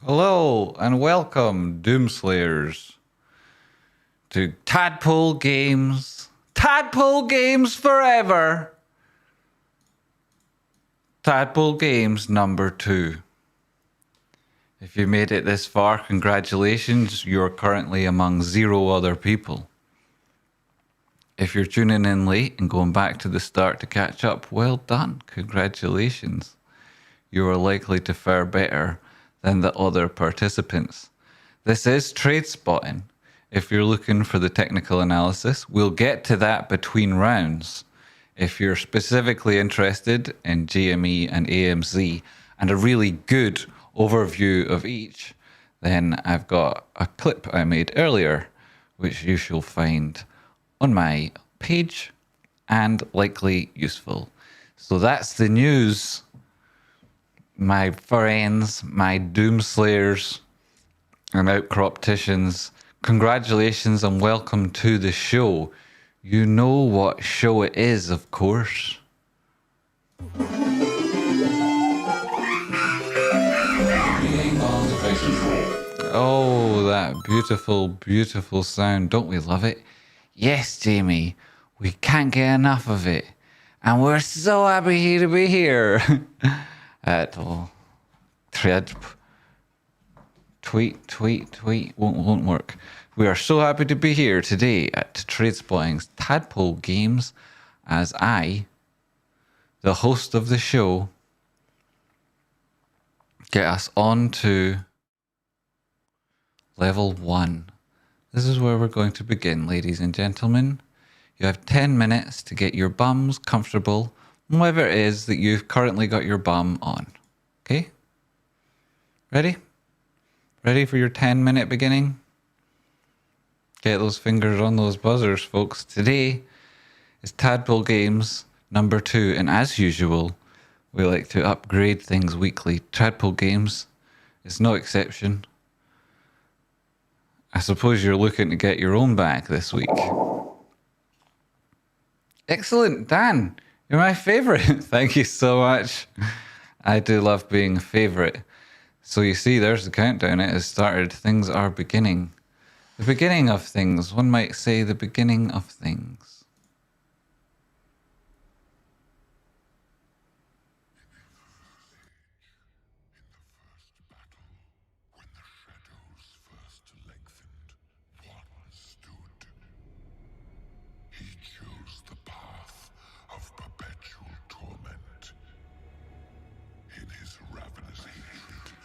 Hello and welcome, Doomslayers, to Tadpole Games. Tadpole Games forever! Tadpole Games number 2. If you made it this far, congratulations, you're currently among 0 other people. If you're tuning in late and going back to the start to catch up, well done, congratulations. You are likely to fare better than the other participants. This is Tradespotting. If you're looking for the technical analysis, we'll get to that between rounds. If you're specifically interested in GME and AMC and a really good overview of each, then I've got a clip I made earlier, which you shall find on my page and likely useful. So that's the news. My friends, my Doomslayers and Outcropticians, congratulations and welcome to the show. You know what show it is, of course. Oh, that beautiful, beautiful sound. Don't we love it? Yes, Jamie, we can't get enough of it. And we're so happy to be here. At tweet won't work. We are so happy to be here today at Tradespotting's Tadpole Games as I, the host of the show, get us on to level 1. This is where we're going to begin, ladies and gentlemen. You have 10 minutes to get your bums comfortable, whatever it is that you've currently got your bum on. Okay? Ready? Ready for your 10-minute beginning? Get those fingers on those buzzers, folks. Today is Tadpole Games number 2, and as usual, we like to upgrade things weekly. Tadpole Games is no exception. I suppose you're looking to get your own back this week. Excellent, Dan. You're my favorite. Thank you so much. I do love being a favorite. So you see, there's the countdown. It has started. Things are beginning. The beginning of things. One might say the beginning of things.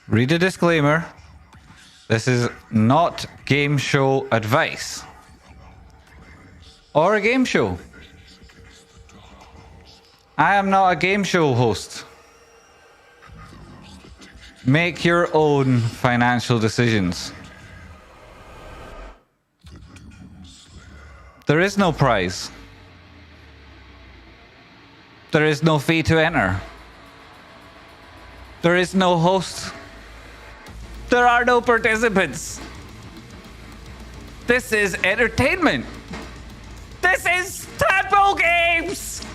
Read a disclaimer. This is not game show advice. Or a game show. I am not a game show host. Make your own financial decisions. There is no prize. There is no fee to enter. There is no host. There are no participants. This is entertainment. This is Tadpole Games!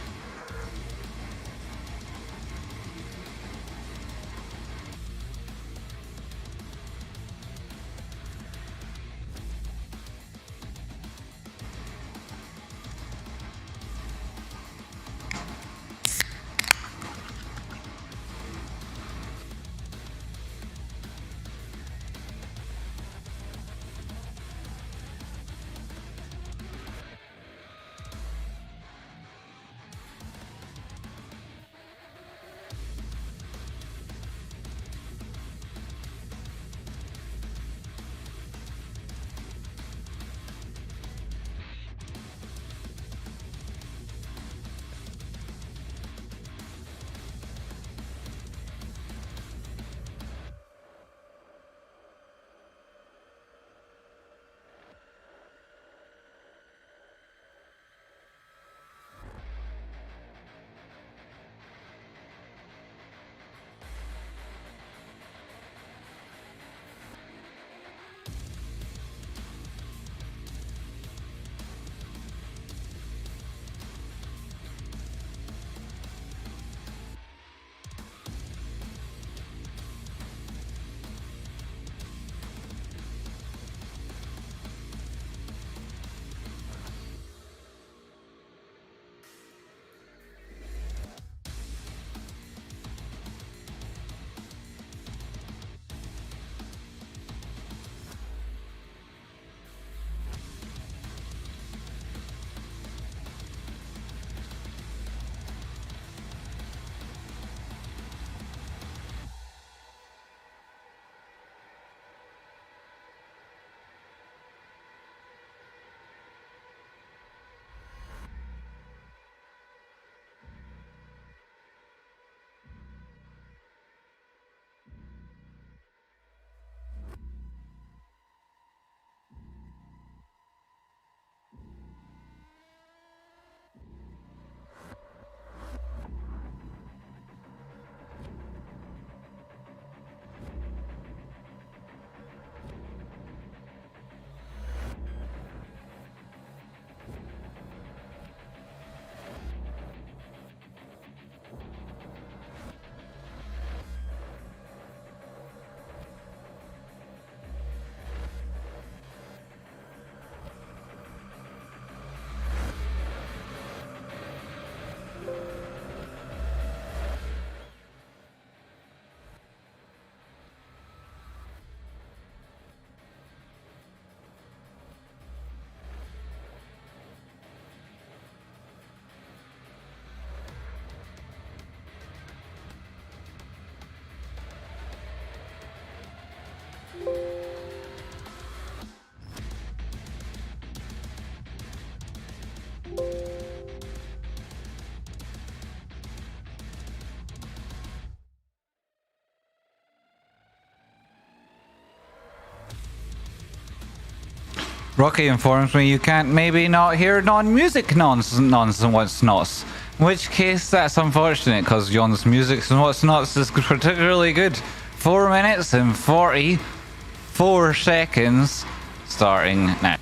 Rocky informs me you can't maybe not hear non-music nonsense what's nots. In which case, that's unfortunate, because Jon's music and what's nots is particularly good. 4 minutes and 44 seconds, starting now.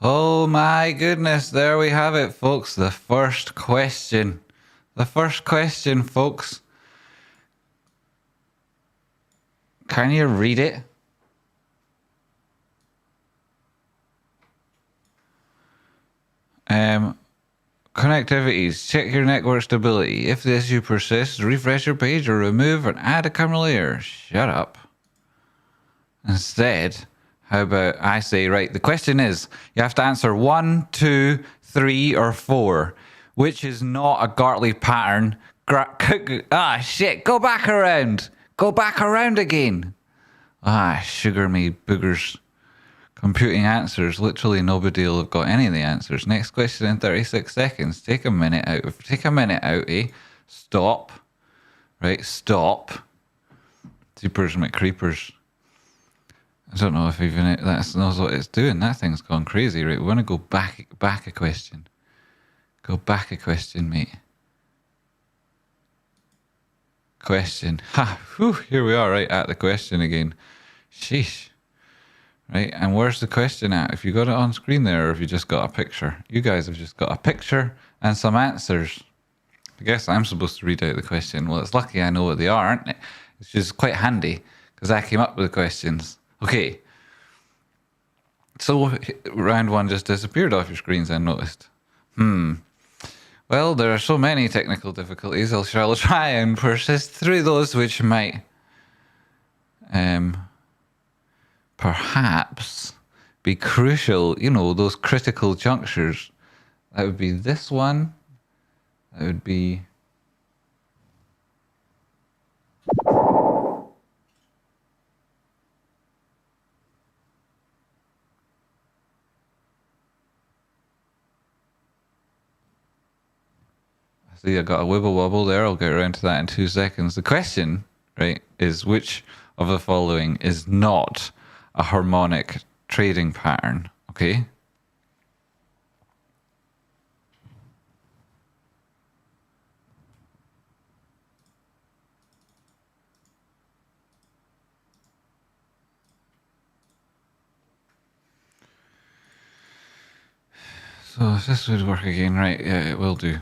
Oh my goodness, there we have it, folks. The first question. The first question, folks. Can you read it? Connectivities. Check your network stability. If the issue persists, refresh your page or remove and add a camera layer. Shut up. Instead, how about I say, right, the question is, you have to answer 1, 2, 3, or 4. Which is not a Gartley pattern. Shit, go back around. Go back around again. Sugar me boogers. Computing answers. Literally nobody will have got any of the answers. Next question in 36 seconds. Take a minute out. Take a minute out, eh? Stop. Right, stop. Jeepers McCreepers. I don't know if even that's knows what it's doing. That thing's gone crazy, right? We want to go back a question. Go back a question, mate. Question. Here we are, right at the question again. Sheesh. Right, and where's the question at? If you got it on screen there, or if you just got a picture? You guys have just got a picture and some answers. I guess I'm supposed to read out the question. Well, it's lucky I know what they are, aren't it? It's just quite handy, because I came up with the questions. Okay. So, round 1 just disappeared off your screens, I noticed. Well, there are so many technical difficulties. I shall try and persist through those which might... perhaps be crucial, you know, those critical junctures. That would be this one. That would be... See, I got a wibble wobble there. I'll get around to that in 2 seconds. The question, right, is which of the following is not a harmonic trading pattern, okay? So if this would work again, right? Yeah, it will do.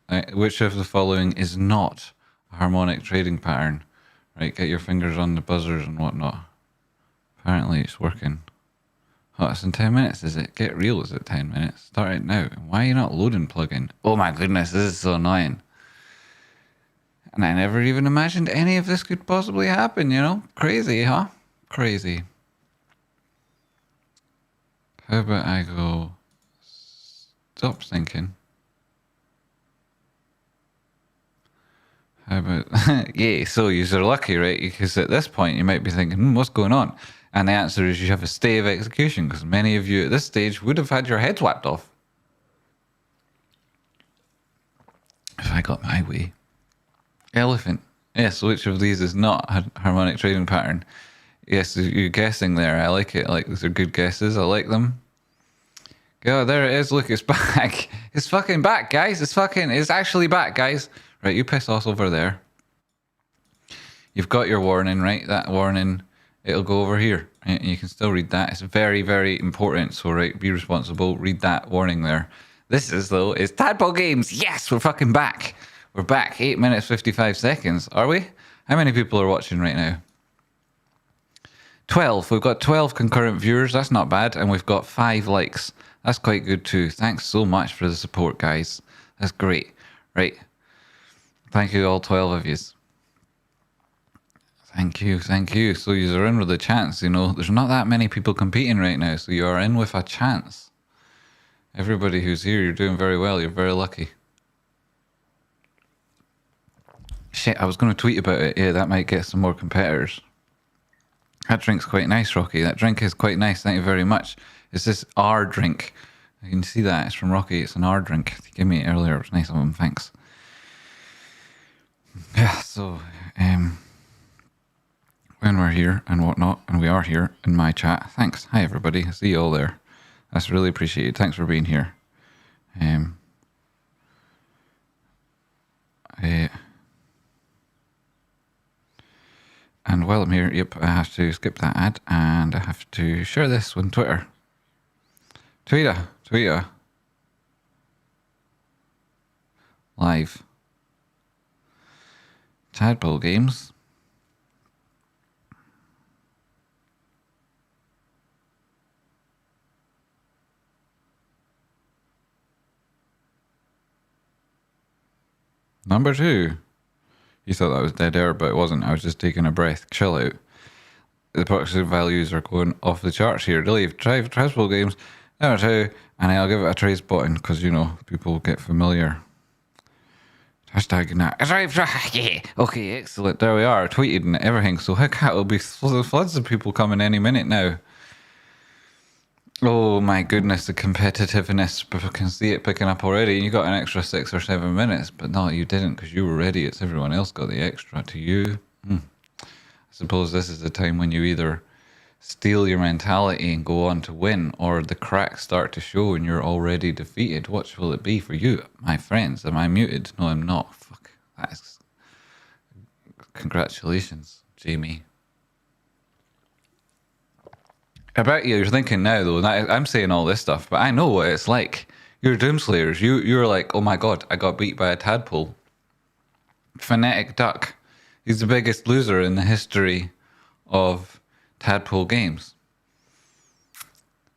Right, which of the following is not a harmonic trading pattern? Right, get your fingers on the buzzers and whatnot. Apparently it's working. Oh, it's in 10 minutes, is it? Get real, is it 10 minutes? Start it now. Why are you not loading plugin? Oh my goodness, this is so annoying. And I never even imagined any of this could possibly happen, you know? Crazy, huh? Crazy. How about I go... Stop thinking. How about... yeah, so you're lucky, right? Because at this point you might be thinking, what's going on? And the answer is you have a stay of execution, because many of you at this stage would have had your heads whacked off. If I got my way. Elephant. Yes, which of these is not a harmonic trading pattern? Yes, you're guessing there. I like it. These are good guesses. I like them. Oh, there it is. Look, it's back. It's fucking back, guys. It's actually back, guys. Right, you piss off over there. You've got your warning, right? That warning, it'll go over here. Right? And you can still read that. It's very, very important. So, right, be responsible. Read that warning there. This is, though, is Tadpole Games. Yes, we're fucking back. We're back. 8 minutes, 55 seconds. Are we? How many people are watching right now? 12. We've got 12 concurrent viewers. That's not bad. And we've got 5 likes. That's quite good too. Thanks so much for the support, guys. That's great. Right. Thank you, all 12 of you. Thank you. Thank you. So you are in with a chance. You know, there's not that many people competing right now. So you are in with a chance. Everybody who's here, you're doing very well. You're very lucky. Shit, I was going to tweet about it. Yeah, that might get some more competitors. That drink's quite nice, Rocky. That drink is quite nice. Thank you very much. It's this R drink. You can see that. It's from Rocky. It's an R drink. He gave me it earlier. It was nice of him. Thanks. Yeah, so when we're here and whatnot, and we are here in my chat. Thanks. Hi, everybody. I see you all there. That's really appreciated. Thanks for being here. And while I'm here, I have to skip that ad, and I have to share this on Twitter. Tweet her. Live. Tadpole Games. Number 2. You thought that was dead air, but it wasn't. I was just taking a breath. Chill out. The proxy values are going off the charts here. Delete Tradespotting Games. Number 2. And I'll give it a Tradespotting because, you know, people get familiar. Hashtag now. Yeah. Okay, excellent. There we are. Tweeted and everything. So heck, it'll be floods of people coming any minute now. Oh my goodness, the competitiveness. People can see it picking up already. You got an extra 6 or 7 minutes, but no, you didn't because you were ready. It's everyone else got the extra to you. I suppose this is the time when you either steal your mentality and go on to win, or the cracks start to show and you're already defeated. Which will it be for you, my friends? Am I muted? No, I'm not. Fuck. That's... Congratulations, Jamie. I bet you're thinking now, though, that I'm saying all this stuff, but I know what it's like. You're Doomslayers. You're like, oh my god, I got beat by a tadpole. Phonetic Duck. He's the biggest loser in the history of Tadpole Games.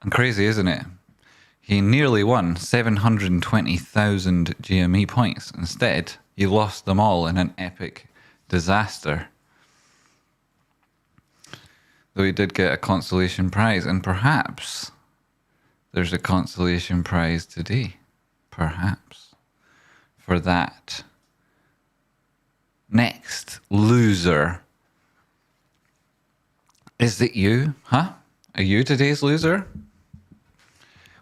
And crazy, isn't it? He nearly won 720,000 GME points. Instead, he lost them all in an epic disaster. Though he did get a consolation prize, and perhaps there's a consolation prize today. Perhaps. For that next loser. Is it you? Huh? Are you today's loser?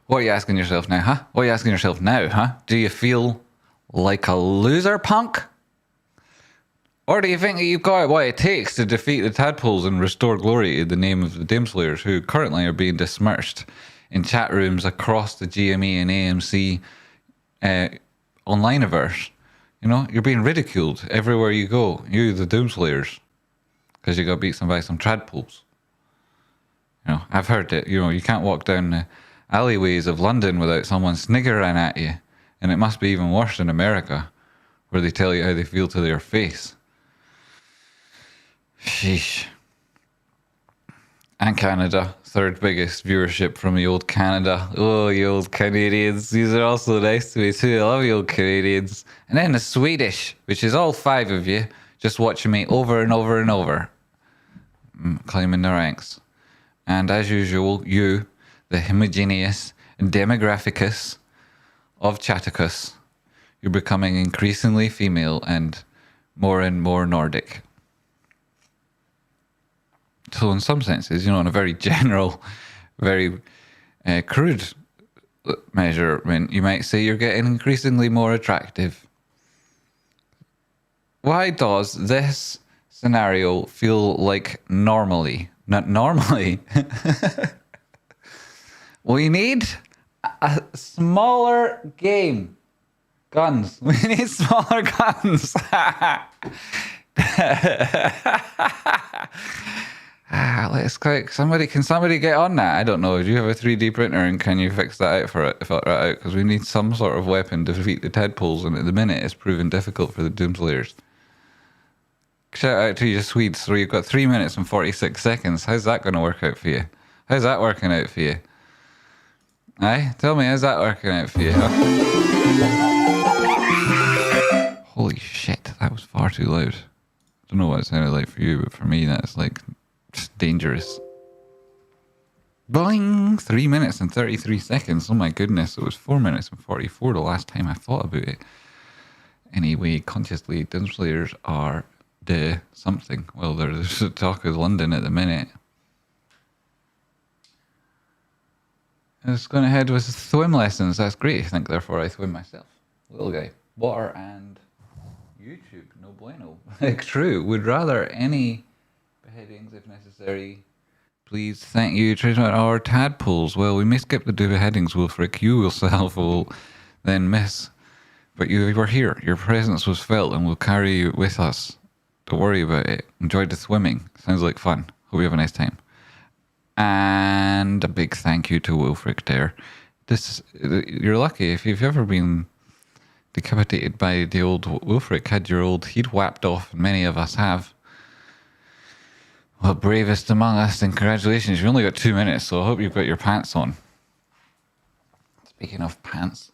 What are you asking yourself now, huh? What are you asking yourself now, huh? Do you feel like a loser, punk? Or do you think that you've got what it takes to defeat the Tadpoles and restore glory to the name of the Doomslayers, who currently are being besmirched in chat rooms across the GME and AMC onlineverse? You know, you're being ridiculed everywhere you go. You, the Doomslayers, because you got beat by some Tradpoles. You know, I've heard it. You know, you can't walk down the alleyways of London without someone sniggering at you, and it must be even worse in America, where they tell you how they feel to their face. Sheesh. And Canada, third biggest viewership from the old Canada. Oh, you old Canadians. These are also nice to me too. I love you old Canadians. And then the Swedish, which is all 5 of you, just watching me over and over and over, climbing the ranks. And as usual, you, the homogeneous demographicus of Chattacus, you're becoming increasingly female and more Nordic. So in some senses, you know, in a very general, very crude measurement, you might say you're getting increasingly more attractive. Why does this scenario feel like normally? Not normally. We need a smaller game. Guns. We need smaller guns. Can somebody get on that? I don't know. Do you have a 3D printer and can you fix that out for it? Because we need some sort of weapon to defeat the Tadpoles, and at the minute it's proven difficult for the Doomslayers. Shout out to you Swedes. So you've got 3 minutes and 46 seconds. How's that going to work out for you? How's that working out for you? Aye? Tell me, how's that working out for you? Huh? Holy shit, that was far too loud. I don't know what it sounded like for you, but for me that's like dangerous. Boing! 3 minutes and 33 seconds. Oh my goodness, it was 4 minutes and 44 the last time I thought about it. Anyway, consciously, Doomslayers are the something. Well, there's the talk of London at the minute. It's going ahead with swim lessons. That's great. I think therefore I swim myself. Little guy. Water and YouTube. No bueno. True. Would rather any beheadings if necessary. Please, thank you. Our tadpoles. Well, we may skip the beheadings, Wilfrick. You yourself will then miss. But you were here. Your presence was felt and we'll carry you with us. Don't worry about it. Enjoyed the swimming. Sounds like fun. Hope you have a nice time. And a big thank you to Wilfrick there. you're lucky if you've ever been decapitated by the old Wolfric, had your old head whapped off, and many of us have. Well, bravest among us, and congratulations, you've only got 2 minutes, so I hope you've got your pants on. Speaking of pants,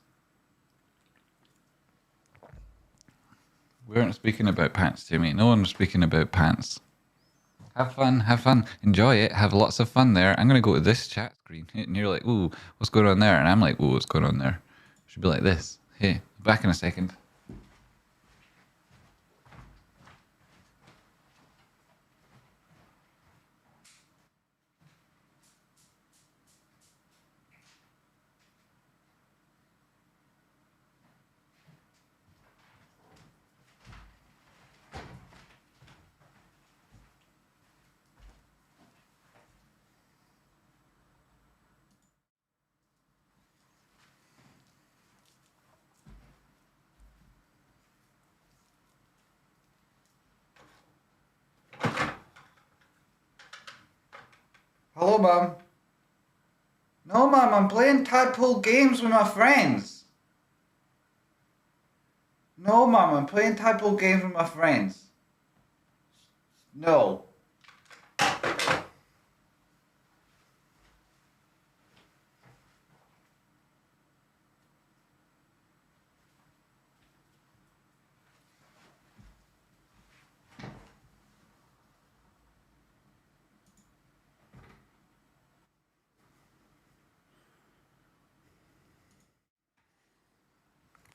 we aren't speaking about pants, Jimmy. No one's speaking about pants. Have fun, enjoy it, have lots of fun there. I'm going to go to this chat screen, and you're like, ooh, what's going on there? And I'm like, ooh, what's going on there? It should be like this. Hey, back in a second. Hello, Mum. No, Mum, I'm playing Tadpole games with my friends. No, Mum, I'm playing Tadpole games with my friends. No.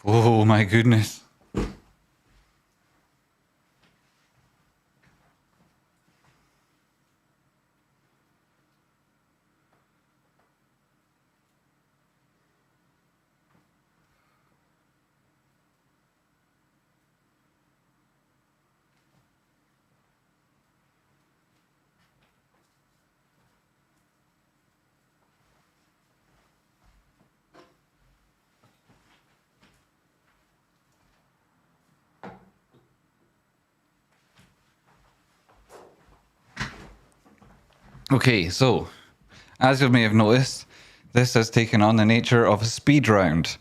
Oh my goodness. Okay, so, as you may have noticed, this has taken on the nature of a speed round.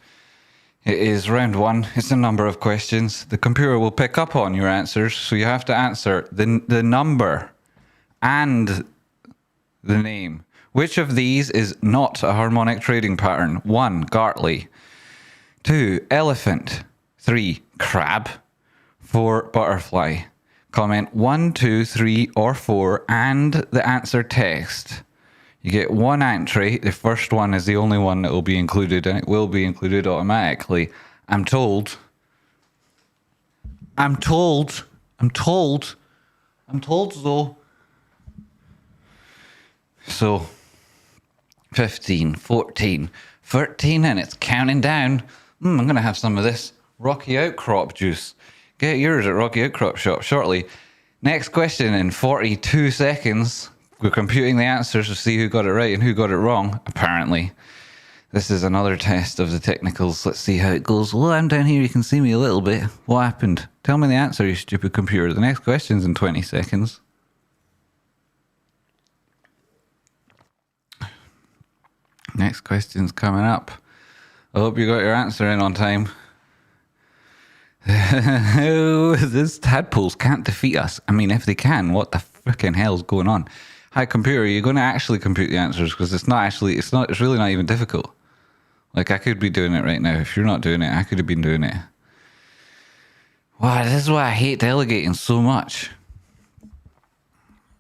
It is round one, it's a number of questions. The computer will pick up on your answers, so you have to answer the number and the name. Which of these is not a harmonic trading pattern? 1. Gartley. 2. Elephant. 3. Crab. 4. Butterfly. Comment 1, 2, 3, or 4 and the answer text. You get one entry. The first one is the only one that will be included, and it will be included automatically. I'm told though. So 15, 14, 13, and it's counting down. I'm going to have some of this Rocky Outcrop juice. Get yours at Rocky Outcrop Shop shortly. Next question in 42 seconds. We're computing the answers to see who got it right and who got it wrong, apparently. This is another test of the technicals. Let's see how it goes. Well, I'm down here. You can see me a little bit. What happened? Tell me the answer, you stupid computer. The next question's in 20 seconds. Next question's coming up. I hope you got your answer in on time. These tadpoles can't defeat us. I mean, if they can, what the freaking hell's going on? Hi, computer, you're going to actually compute the answers, because it's really not even difficult. Like, I could be doing it right now. If you're not doing it, I could have been doing it. Wow, this is why I hate delegating so much.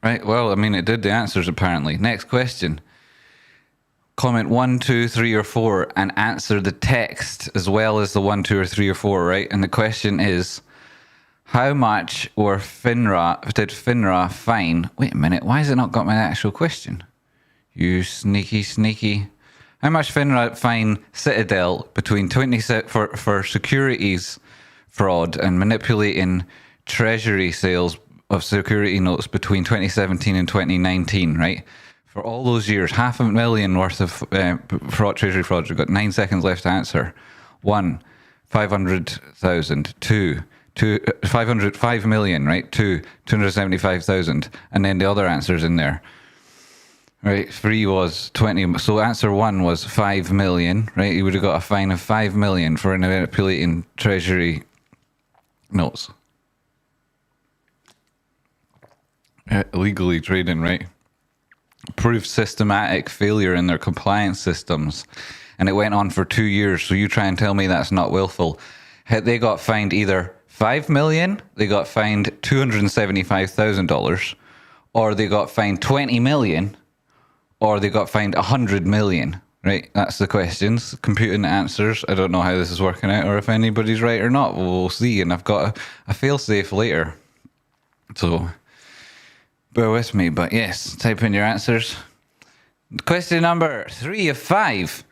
Right, well, I mean, it did the answers, apparently. Next question. Comment 1, 2, 3, or 4 and answer the text as well as the 1, 2, or 3, or 4, right? And the question is, how much did FINRA fine? Wait a minute, why has it not got my actual question? You sneaky. How much FINRA fine Citadel between for securities fraud and manipulating treasury sales of security notes between 2017 and 2019, right? For all those years, $500,000 worth of treasury fraud. We've got 9 seconds left to answer. 1, 500,000. 2, 5 million, right? 2, 275,000. And then the other answers in there. Right, 3 was 20. So answer 1 was 5 million, right? You would have got a fine of 5 million for manipulating treasury notes. Illegally trading, right? Proved systematic failure in their compliance systems. And it went on for 2 years. So you try and tell me that's not willful. They got fined either 5 million, they got fined $275,000, or they got fined 20 million, or they got fined 100 million, right? That's the questions. Computing the answers. I don't know how this is working out or if anybody's right or not. We'll see. And I've got a fail-safe later. So bear with me. But yes, type in your answers. Question number 3 of 5.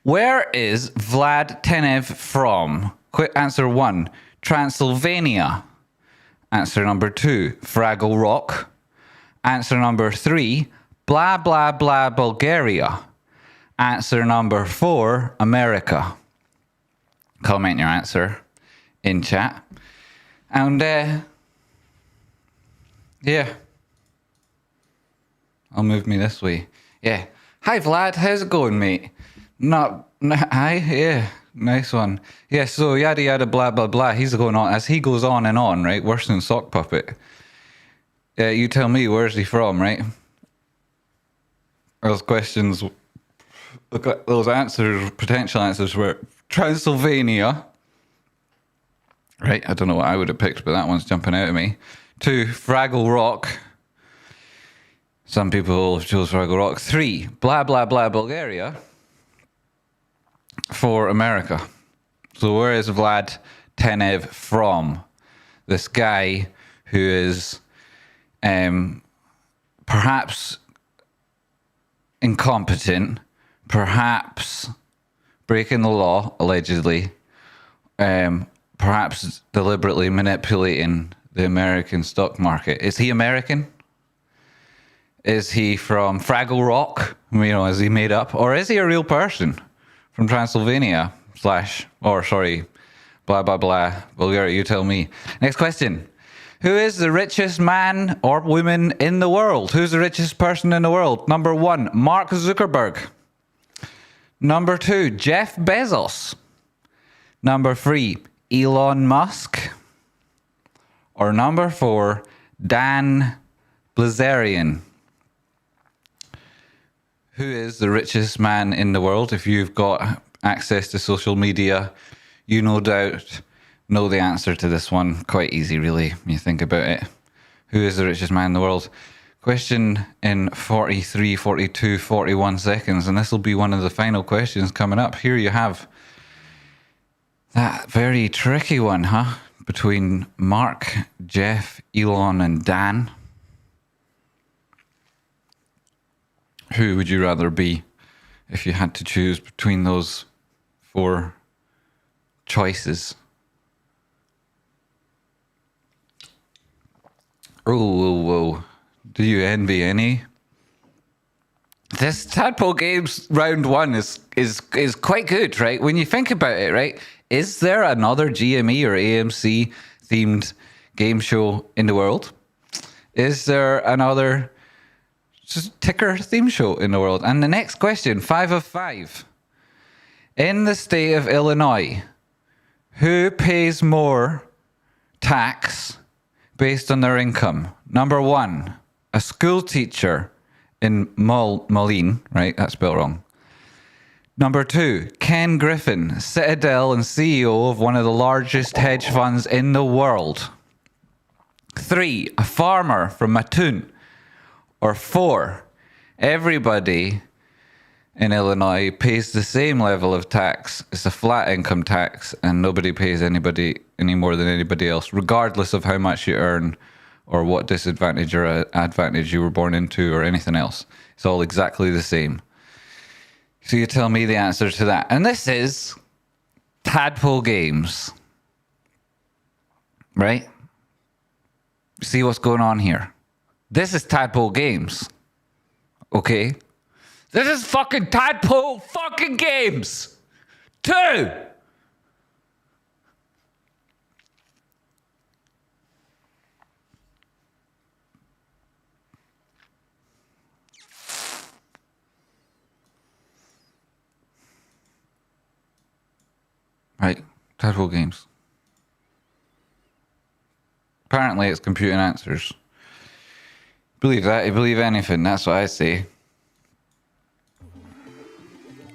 Where is Vlad Tenev from? Quick answer 1, Transylvania. Answer number 2, Fraggle Rock. Answer number 3, blah, blah, blah, Bulgaria. Answer number 4, America. Comment your answer in chat. And, yeah. I'll move me this way. Yeah. Hi, Vlad. How's it going, mate? Hi. Yeah. Nice one. Yeah, so yada, yada, blah, blah, blah. He's going on. As he goes on and on, right? Worse than Sock Puppet. You tell me, where's he from, right? Those questions, look at those answers, potential answers were Transylvania. Right, I don't know what I would have picked, but that one's jumping out at me. 2, Fraggle Rock. Some people chose Fraggle Rock. 3, blah, blah, blah, Bulgaria. 4, America. So where is Vlad Tenev from? This guy who is perhaps incompetent, perhaps breaking the law, allegedly, perhaps deliberately manipulating the American stock market. Is he American? Is he from Fraggle Rock? Is he made up? Or is he a real person from Transylvania blah, blah, blah, Bulgaria, you tell me. Next question. Who is the richest man or woman in the world? Who's the richest person in the world? Number 1, Mark Zuckerberg. Number 2, Jeff Bezos. Number 3, Elon Musk. Or number 4, Dan Bilzerian. Who is the richest man in the world? If you've got access to social media, you no doubt know the answer to this one. Quite easy, really, when you think about it. Who is the richest man in the world? Question in 43, 42, 41 seconds, and this will be one of the final questions coming up. Here you have that very tricky one, huh? Between Mark, Jeff, Elon, and Dan. Who would you rather be if you had to choose between those 4 choices? Oh. Do you envy any? This Tadpole Games round 1 is quite good, right? When you think about it, right? Is there another GME or AMC themed game show in the world? Is there another ticker theme show in the world? And the next question, 5 of 5. In the state of Illinois, who pays more tax based on their income? Number 1, a school teacher in Moline, right? That's spelled wrong. Number 2, Ken Griffin, Citadel and CEO of one of the largest hedge funds in the world. 3, a farmer from Mattoon. Or 4, everybody in Illinois pays the same level of tax. It's a flat income tax, and nobody pays anybody any more than anybody else, regardless of how much you earn or what disadvantage or advantage you were born into or anything else. It's all exactly the same. So you tell me the answer to that. And this is Tadpole Games. Right? See what's going on here. This is Tadpole Games. Okay? This is fucking Tadpole fucking Games 2! Right, Tadpole Games. Apparently it's computing answers. Believe that, you believe anything, that's what I say.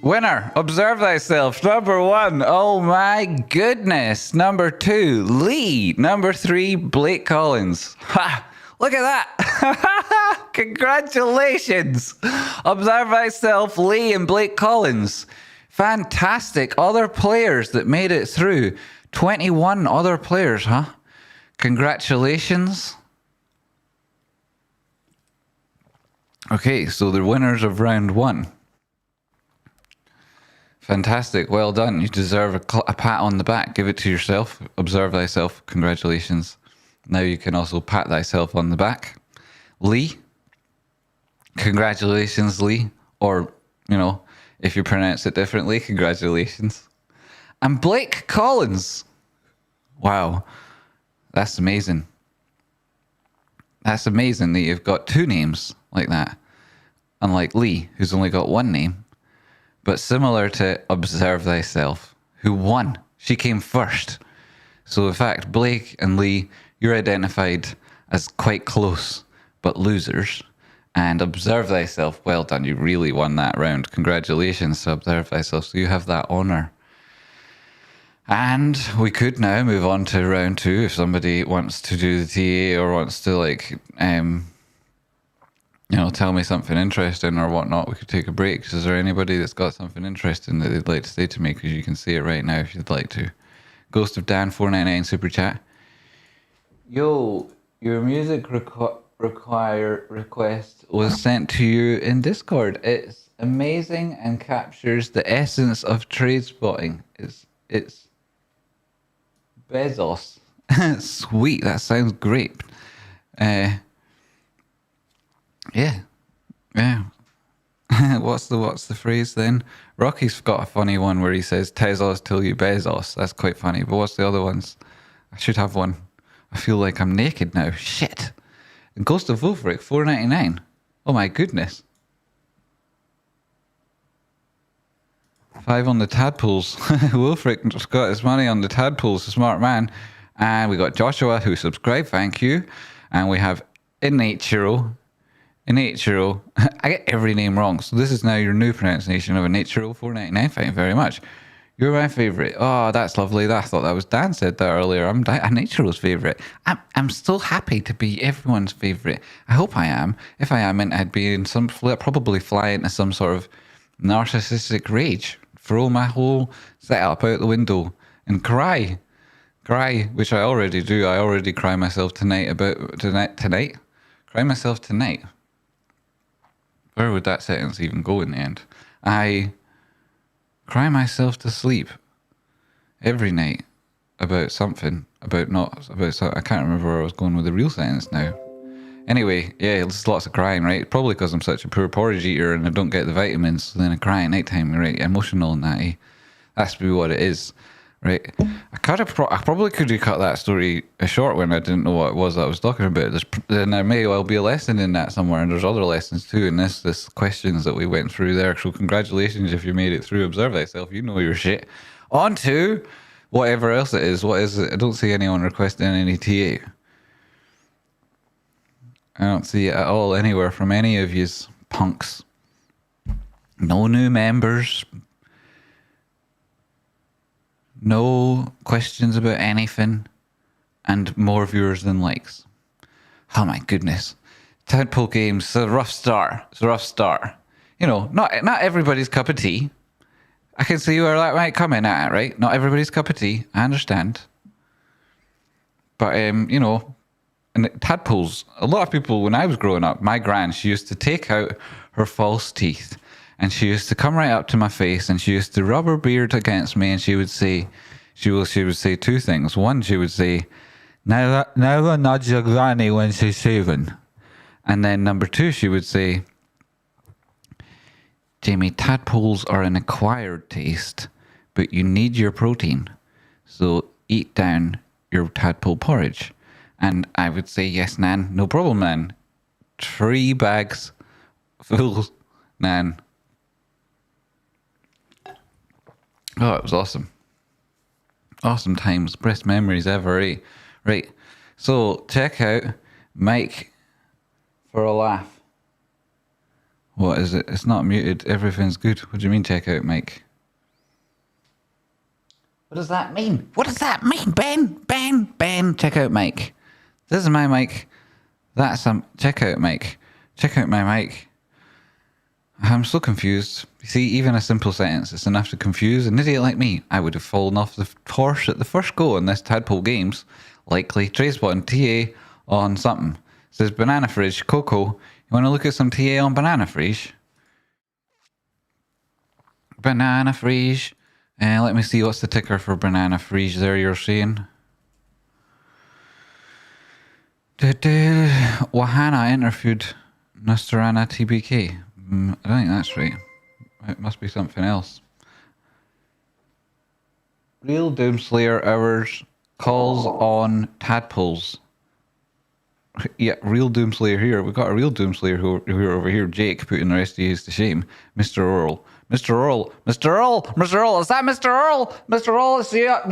Winner, observe thyself. Number 1, oh my goodness. Number 2, Lee. Number 3, Blake Collins. Ha! Look at that. Congratulations. Observe thyself, Lee and Blake Collins. Fantastic. Other players that made it through. 21 other players, huh? Congratulations. Okay, so the winners of round 1. Fantastic. Well done. You deserve a pat on the back. Give it to yourself. Observe thyself. Congratulations. Now you can also pat thyself on the back. Lee. Congratulations, Lee. Or, you know, if you pronounce it differently, congratulations. And Blake Collins. Wow. That's amazing. That's amazing that you've got 2 names like that. Unlike Lee, who's only got 1 name. But similar to Observe Thyself, who won. She came first. So in fact, Blake and Lee, you're identified as quite close, but losers. And Observe Thyself, well done. You really won that round. Congratulations to Observe Thyself. So you have that honour. And we could now move on to round 2 if somebody wants to do the TA or wants to like you know, tell me something interesting or whatnot. We could take a break. Is there anybody that's got something interesting that they'd like to say to me? Because you can see it right now if you'd like to. Ghost of Dan 499 super chat. Yo, your music request was sent to you in Discord. It's amazing and captures the essence of Tradespotting. It's Bezos. Sweet, that sounds great. Yeah. What's the phrase then? Rocky's got a funny one where he says Tezos till you Bezos. That's quite funny. But what's the other ones? I should have one. I feel like I'm naked now. Shit. Ghost of Wolfric, $4.99. Oh my goodness. 5 on the Tadpoles. Wolfric just got his money on the Tadpoles, a smart man. And we got Joshua who subscribed, thank you. And we have Innaturo. Innaturo. I get every name wrong. So this is now your new pronunciation of Innaturo, $4.99. Thank you very much. You're my favourite. Oh, that's lovely. I thought that was Dan said that earlier. I'm Innaturo's favourite. I'm still happy to be everyone's favourite. I hope I am. If I am, I'd be in some probably fly into some sort of narcissistic rage, throw my whole setup out the window and cry, which I already do. I already cry myself tonight. Cry myself tonight. Where would that sentence even go in the end? I cry myself to sleep every night about something, I can't remember where I was going with the real sentence now. Anyway, yeah, there's lots of crying, right? Probably because I'm such a poor porridge eater and I don't get the vitamins, so then I cry at night time, right? Emotional and that, eh? That's to be what it is, right? I probably could have cut that story short when I didn't know what it was that I was talking about. Then there may well be a lesson in that somewhere, and there's other lessons too in this questions that we went through there. So congratulations if you made it through. Observe thyself, you know your shit. On to whatever else it is. What is it? I don't see anyone requesting any TA. I don't see it at all anywhere from any of yous punks. No new members. No questions about anything. And more viewers than likes. Oh my goodness. Tadpole Games, it's a rough start. You know, not everybody's cup of tea. I can see where that might come in at, right? Not everybody's cup of tea. I understand. But, you know, and tadpoles, a lot of people, when I was growing up, my gran, she used to take out her false teeth and she used to come right up to my face and she used to rub her beard against me and she would say 2 things. One, she would say, never nudge your granny when she's shaving. And then number 2, she would say, Jamie, tadpoles are an acquired taste, but you need your protein. So eat down your tadpole porridge. And I would say, yes, Nan. No problem, Nan. 3 bags full, Nan. Oh, it was awesome. Awesome times, best memories ever, eh? Right. So check out Mike for a laugh. What is it? It's not muted. Everything's good. What do you mean check out Mike? What does that mean? What does that mean, Ben? Ben, check out Mike. This is my mic. That's check out Mike. Check out my mic. I'm so confused. You see, even a simple sentence is enough to confuse an idiot like me. I would have fallen off the horse at the first go on this Tadpole Games. Likely Tradespotting TA on something. It says banana fridge, cocoa. You want to look at some TA on banana fridge? Banana fridge. Let me see what's the ticker for banana fridge there you're saying. Wahana interviewed Nostrana TBK. I don't think that's right. It must be something else. Real Doomslayer hours calls on tadpoles. Yeah, real Doomslayer here. We've got a real Doomslayer who over here. Jake putting the rest of you to shame. Mr. Earl. Mr. Earl. Mr. Earl. Mr. Earl. Is that Mr. Earl? Mr. Earl, is you up?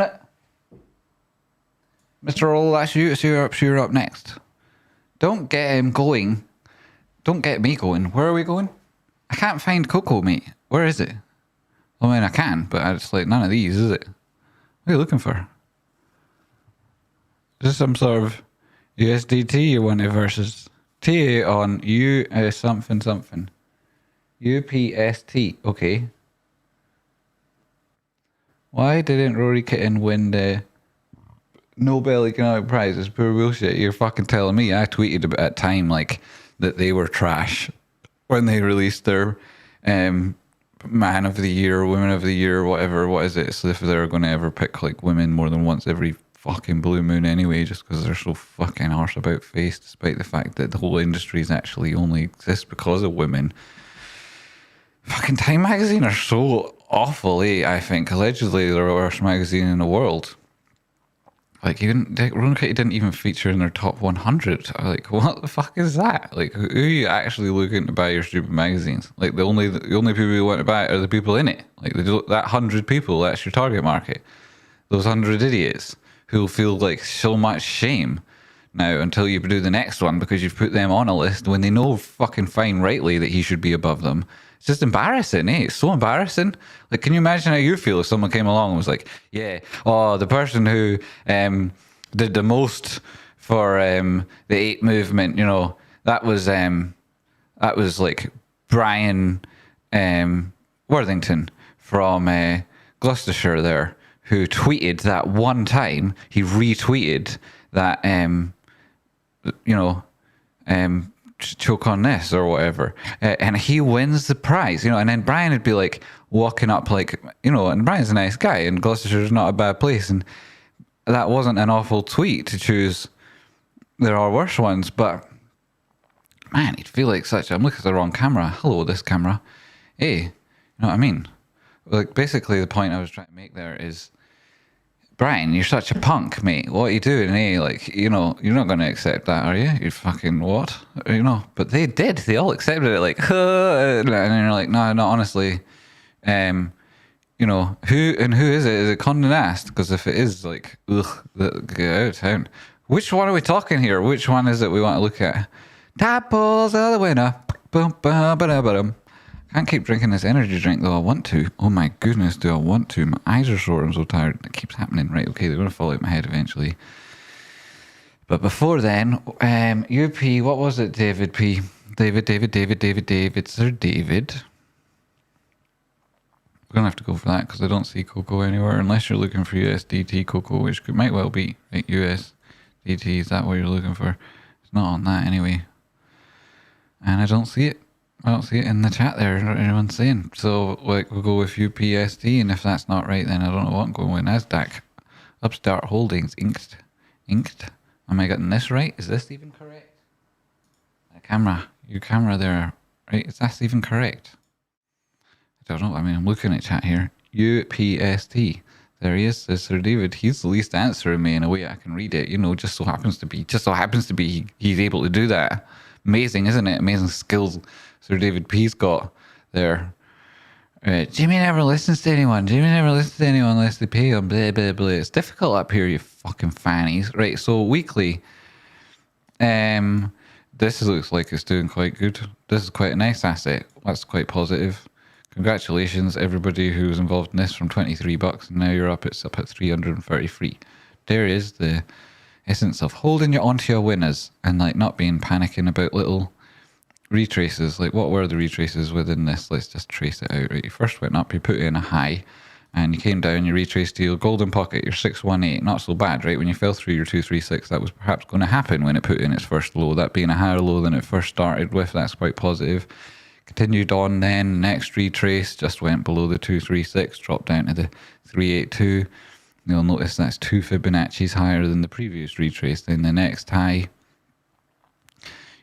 Mr. Earl, that's you. So you're up next. Don't get him going. Don't get me going. Where are we going? I can't find Coco, mate. Where is it? I mean, I can, but it's like none of these, is it? What are you looking for? Is this some sort of USDT you want it versus TA on something something. UPST. Okay. Why didn't Rory Kitten win the Nobel Economic Prize? It's pure bullshit. You're fucking telling me. I tweeted about that time like that they were trash when they released their Man of the Year, Women of the Year, whatever. What is it? So if they're going to ever pick like women more than once every fucking blue moon anyway, just because they're so fucking arse about face, despite the fact that the whole industry is actually only exists because of women. Fucking Time magazine are so awful, eh? I think allegedly they're the worst magazine in the world. Like, Ronan Kitty didn't even feature in their top 100. Like, what the fuck is that? Like, who are you actually looking to buy your stupid magazines? Like, the only people who want to buy it are the people in it. Like, that 100 people, that's your target market. Those 100 idiots who'll feel like so much shame now until you do the next one because you've put them on a list when they know fucking fine rightly that he should be above them. It's just embarrassing, eh? It's so embarrassing. Like, can you imagine how you feel if someone came along and was like, yeah, oh, the person who did the most for the 8 movement, you know, that was like Brian Worthington from Gloucestershire there, who tweeted that one time, he retweeted that, choke on this or whatever, and he wins the prize, you know, and then Brian would be like walking up like, you know, and Brian's a nice guy and Gloucestershire's not a bad place, and that wasn't an awful tweet to choose. There are worse ones, but man, he'd feel like such, I'm looking at the wrong camera. Hello, this camera. Hey, you know what I mean? Like, basically the point I was trying to make there is, Brian, you're such a punk, mate. What are you doing, eh? Like, you know, you're not going to accept that, are you? You fucking what? You know, but they did. They all accepted it, like, and then you're like, no, honestly. You know, who is it? Is it Condé Nast? Because if it is, like, ugh, get out of town. Which one are we talking here? Which one is it we want to look at? Tadpoles are the winner. Boom, ba, ba, da, ba, dum. Can't keep drinking this energy drink though. I want to. Oh my goodness, do I want to? My eyes are sore. I'm so tired. It keeps happening. Right, okay, they're going to fall out my head eventually. But before then, UP, what was it, David P? David. Sir David. We're going to have to go for that because I don't see Coco anywhere unless you're looking for USDT Coco, which might well be. Right, USDT, is that what you're looking for? It's not on that anyway. And I don't see it. I don't see it in the chat there, anyone's saying. So, like, we'll go with UPST, and if that's not right, then I don't know what I'm going with. NASDAQ. Upstart Holdings. Inked. Am I getting this right? Is this even correct? Your camera there, right? Is that even correct? I don't know. I mean, I'm looking at chat here. UPST. There he is, says Sir David. He's the least answering me in a way I can read it. You know, just so happens to be he's able to do that. Amazing, isn't it? Amazing skills Sir David P's got there. Right. Jimmy never listens to anyone. Jimmy never listens to anyone unless they pay him. Blah, blah, blah. It's difficult up here, you fucking fannies. Right, so weekly. This looks like it's doing quite good. This is quite a nice asset. That's quite positive. Congratulations, everybody who was involved in this from $23, and now you're up. It's up at 333. There is the essence of holding you onto your winners and like not being panicking about little retraces. Like, what were the retraces within this? Let's just trace it out. Right, you first went up, you put in a high, and you came down, you retraced to your golden pocket, your 618. Not so bad, right? When you fell through your 236, that was perhaps going to happen when it put in its first low. That being a higher low than it first started with, that's quite positive. Continued on then, next retrace just went below the 236, dropped down to the 382. You'll notice that's 2 Fibonacci's higher than the previous retrace. Then the next high,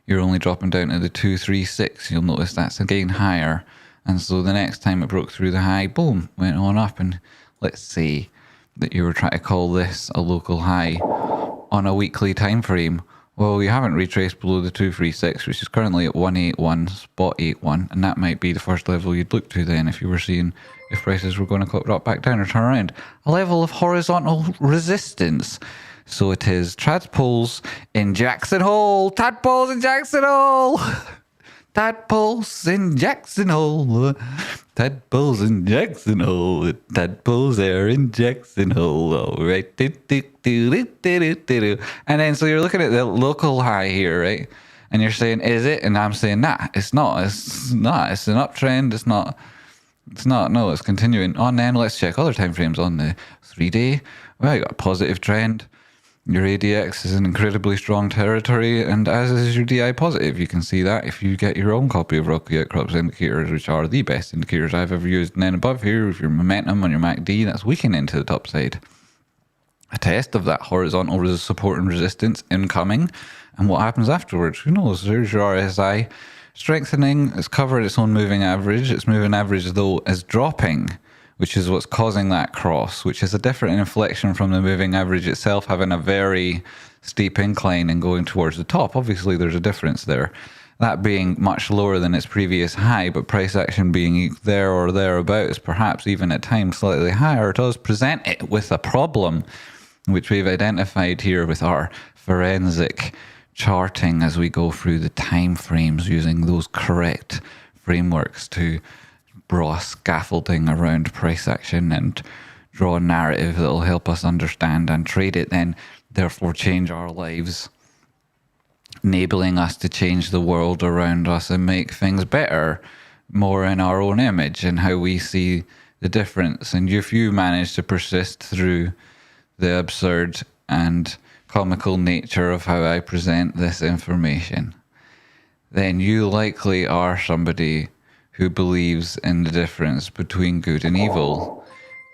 you're only dropping down to the 236. You'll notice that's again higher. And so the next time it broke through the high, boom, went on up. And let's say that you were trying to call this a local high on a weekly time frame. Well, you haven't retraced below the 236, which is currently at 181, spot 81, and that might be the first level you'd look to then if you were seeing if prices were going to drop back down or turn around. A level of horizontal resistance. So it is Tradpoles in Jackson Hole. Tadpoles in Jackson Hole. Tadpoles in Jackson Hole. Tadpoles in Jackson Hole. Tadpoles are in Jackson Hole. All right. And then so you're looking at the local high here, right? And you're saying, is it? And I'm saying, nah, it's not. It's not. It's an uptrend. It's not. It's not. No, it's continuing. On then, let's check other time frames on the 3-day. Well, you got a positive trend. Your ADX is in incredibly strong territory, and as is your DI positive. You can see that if you get your own copy of Rocky Outcrops indicators, which are the best indicators I've ever used. And then above here, with your momentum on your MACD, that's weakening to the top side. A test of that horizontal support and resistance incoming, and what happens afterwards, who knows? There's your RSI strengthening. It's covered its own moving average. Its moving average, though, is dropping, which is what's causing that cross, which is a different inflection from the moving average itself having a very steep incline and going towards the top. Obviously, there's a difference there. That being much lower than its previous high, but price action being there or thereabouts, perhaps even at times slightly higher, does present it with a problem, which we've identified here with our forensic charting as we go through the time frames using those correct frameworks to draw scaffolding around price action and draw a narrative that will help us understand and trade it, then therefore change our lives, enabling us to change the world around us and make things better, more in our own image and how we see the difference. And if you manage to persist through the absurd and comical nature of how I present this information, then you likely are somebody who believes in the difference between good and evil.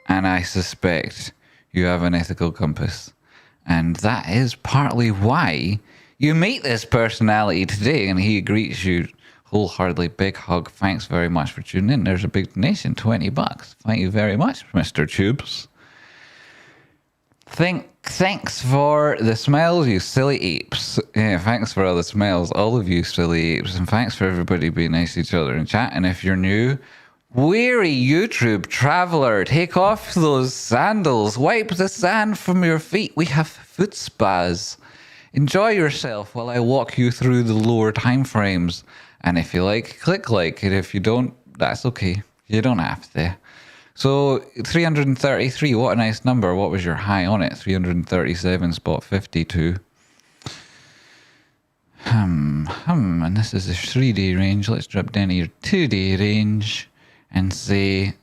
And I suspect you have an ethical compass. And that is partly why you meet this personality today, and he greets you wholeheartedly. Big hug. Thanks very much for tuning in. There's a big donation, $20. Thank you very much, Mr. Tubes. Thanks for the smiles, you silly apes. Yeah, thanks for all the smiles, all of you silly apes. And thanks for everybody being nice to each other in chat. And if you're new, weary YouTube traveler, take off those sandals. Wipe the sand from your feet. We have foot spas. Enjoy yourself while I walk you through the lower time frames. And if you like, click like. And if you don't, that's okay. You don't have to. So 333, what a nice number. What was your high on it? 337 spot 52. And this is the 3-day range. Let's drop down to your 2-day range and say,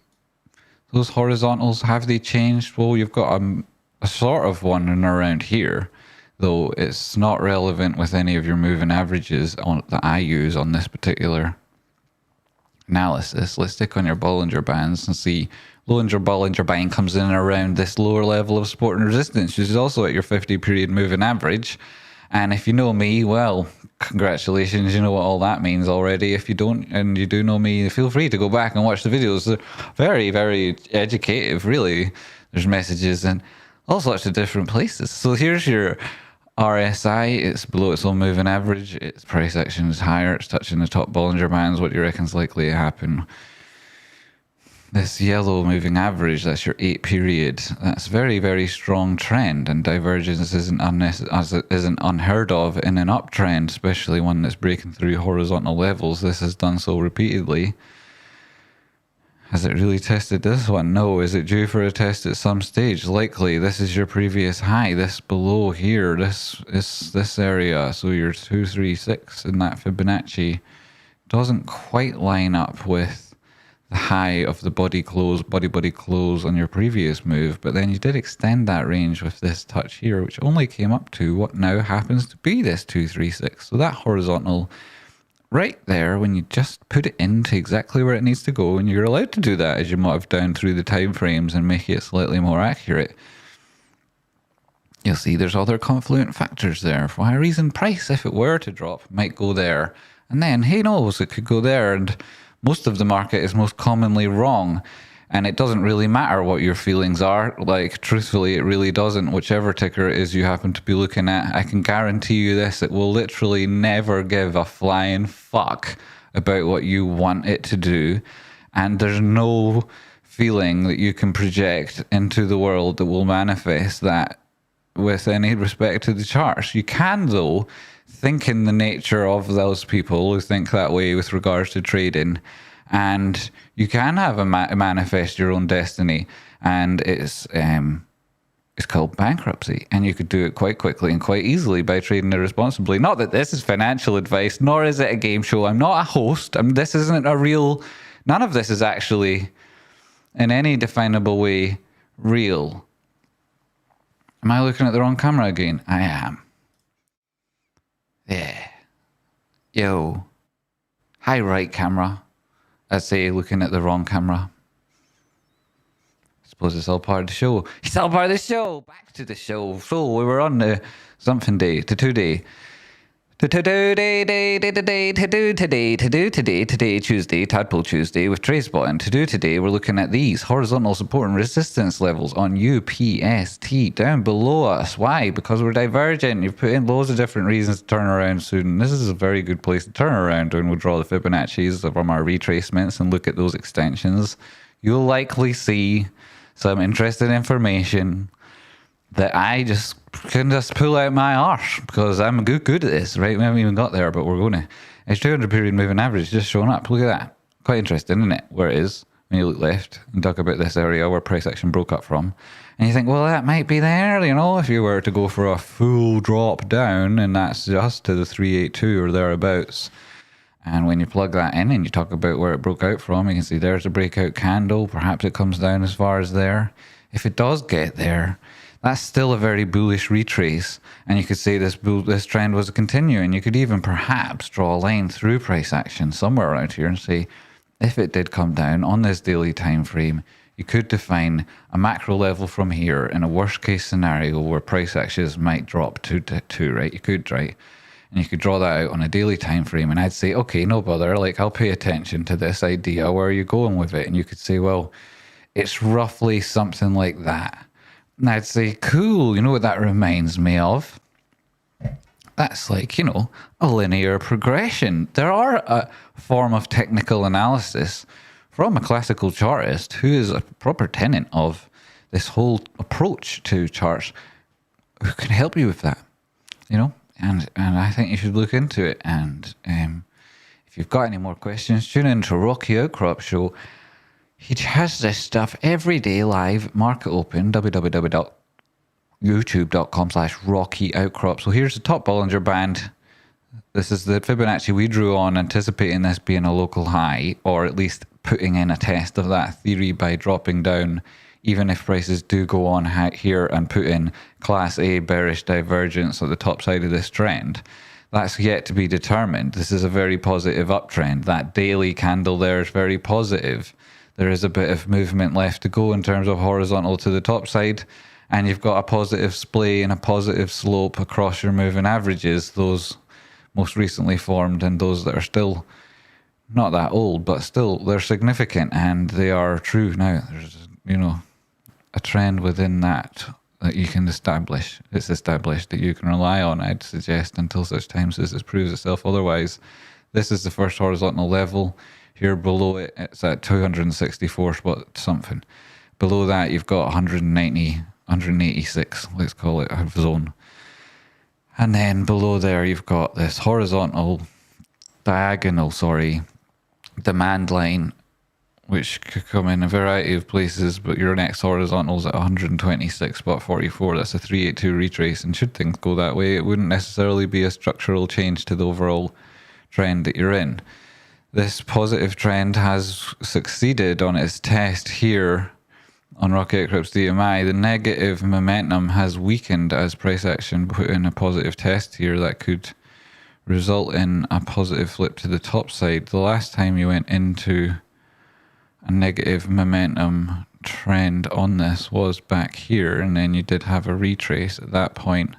those horizontals, have they changed? Well, you've got a sort of one in around here, though it's not relevant with any of your moving averages that I use on this particular analysis. Let's stick on your Bollinger Bands and see Bollinger Band comes in around this lower level of support and resistance, which is also at your 50-period moving average. And if you know me, well, congratulations, you know what all that means already. If you don't, and you do know me, feel free to go back and watch the videos. They're very, very educative, really. There's messages in all sorts of different places. So here's your RSI, it's below its own moving average, its price action is higher, it's touching the top Bollinger Bands. What do you reckon's likely to happen? this yellow moving average, that's your 8 period. That's very, very strong trend, and divergence isn't unheard of in an uptrend, especially one that's breaking through horizontal levels. This has done so repeatedly. Has it really tested this one? No. Is it due for a test at some stage? Likely. This is your previous high. This below here, this area, so your 236 in that Fibonacci doesn't quite line up with the high of the body close on your previous move, but then you did extend that range with this touch here, which only came up to what now happens to be this 236. So that horizontal right there, when you just put it into exactly where it needs to go, and you're allowed to do that as you move down through the time frames and make it slightly more accurate, you'll see there's other confluent factors there. For whatever reason, price, if it were to drop, might go there, and then who knows, it could go there, and most of the market is most commonly wrong, and it doesn't really matter what your feelings are. Like, truthfully, it really doesn't. Whichever ticker it is you happen to be looking at, I can guarantee you this, it will literally never give a flying fuck about what you want it to do, and there's no feeling that you can project into the world that will manifest that with any respect to the charts. You can, though, think in the nature of those people who think that way with regards to trading, and you can have a manifest your own destiny, and it's called bankruptcy, and you could do it quite quickly and quite easily by trading irresponsibly. Not that this is financial advice, nor is it a game show. I'm not a host. This isn't a real, none of this is actually in any definable way real. Am I looking at the wrong camera again? I am. Yeah. Yo. Hi, right camera. I say looking at the wrong camera. I suppose it's all part of the show. It's all part of the show. Back to the show. So we were on the something day, to today. Today, Tuesday, Tadpole Tuesday with Tradespotting. To do today, we're looking at these horizontal support and resistance levels on UPST down below us. Why? Because we're divergent. You've put in loads of different reasons to turn around soon. This is a very good place to turn around when we draw the Fibonacci's from our retracements and look at those extensions. You'll likely see some interesting information that I just can just pull out my arse because I'm good at this, right? We haven't even got there, but we're going to. It's 200 period moving average just showing up. Look at that. Quite interesting, isn't it? Where it is when you look left and talk about this area where price action broke up from. And you think, well, that might be there, you know, if you were to go for a full drop down, and that's just to the 382 or thereabouts. And when you plug that in and you talk about where it broke out from, you can see there's a breakout candle. Perhaps it comes down as far as there. If it does get there, that's still a very bullish retrace, and you could say this trend was continuing. You could even perhaps draw a line through price action somewhere around here and say, if it did come down on this daily time frame, you could define a macro level from here in a worst case scenario where price actions might drop to 2, right? You could, right? And you could draw that out on a daily time frame, and I'd say, okay, no bother, like, I'll pay attention to this idea. Where are you going with it? And you could say, well, it's roughly something like that. And I'd say, cool, you know what that reminds me of? That's like, you know, a linear progression. There are a form of technical analysis from a classical chartist who is a proper tenet of this whole approach to charts who can help you with that, you know? And I think you should look into it. And if you've got any more questions, tune in to Rocky Outcrop Show. He has this stuff every day live, market open, www.youtube.com/Rocky Outcrop. So here's the top Bollinger Band. This is the Fibonacci we drew on, anticipating this being a local high, or at least putting in a test of that theory by dropping down, even if prices do go on here and put in Class A bearish divergence at the top side of this trend. That's yet to be determined. This is a very positive uptrend. That daily candle there is very positive. There is a bit of movement left to go in terms of horizontal to the top side, and you've got a positive splay and a positive slope across your moving averages, those most recently formed and those that are still not that old, but still they're significant and they are true now. There's, you know, a trend within that you can establish. It's established that you can rely on, I'd suggest, until such times as it proves itself otherwise. This is the first horizontal level. Here below it, it's at 264 spot something. Below that, you've got 190, 186, let's call it a zone. And then below there, you've got this diagonal, demand line, which could come in a variety of places, but your next horizontal's at 126.44. That's a 382 retrace, and should things go that way, it wouldn't necessarily be a structural change to the overall trend that you're in. This positive trend has succeeded on its test here on Rocket Eclipse DMI. The negative momentum has weakened as price action put in a positive test here that could result in a positive flip to the top side. The last time you went into a negative momentum trend on this was back here, and then you did have a retrace. At that point,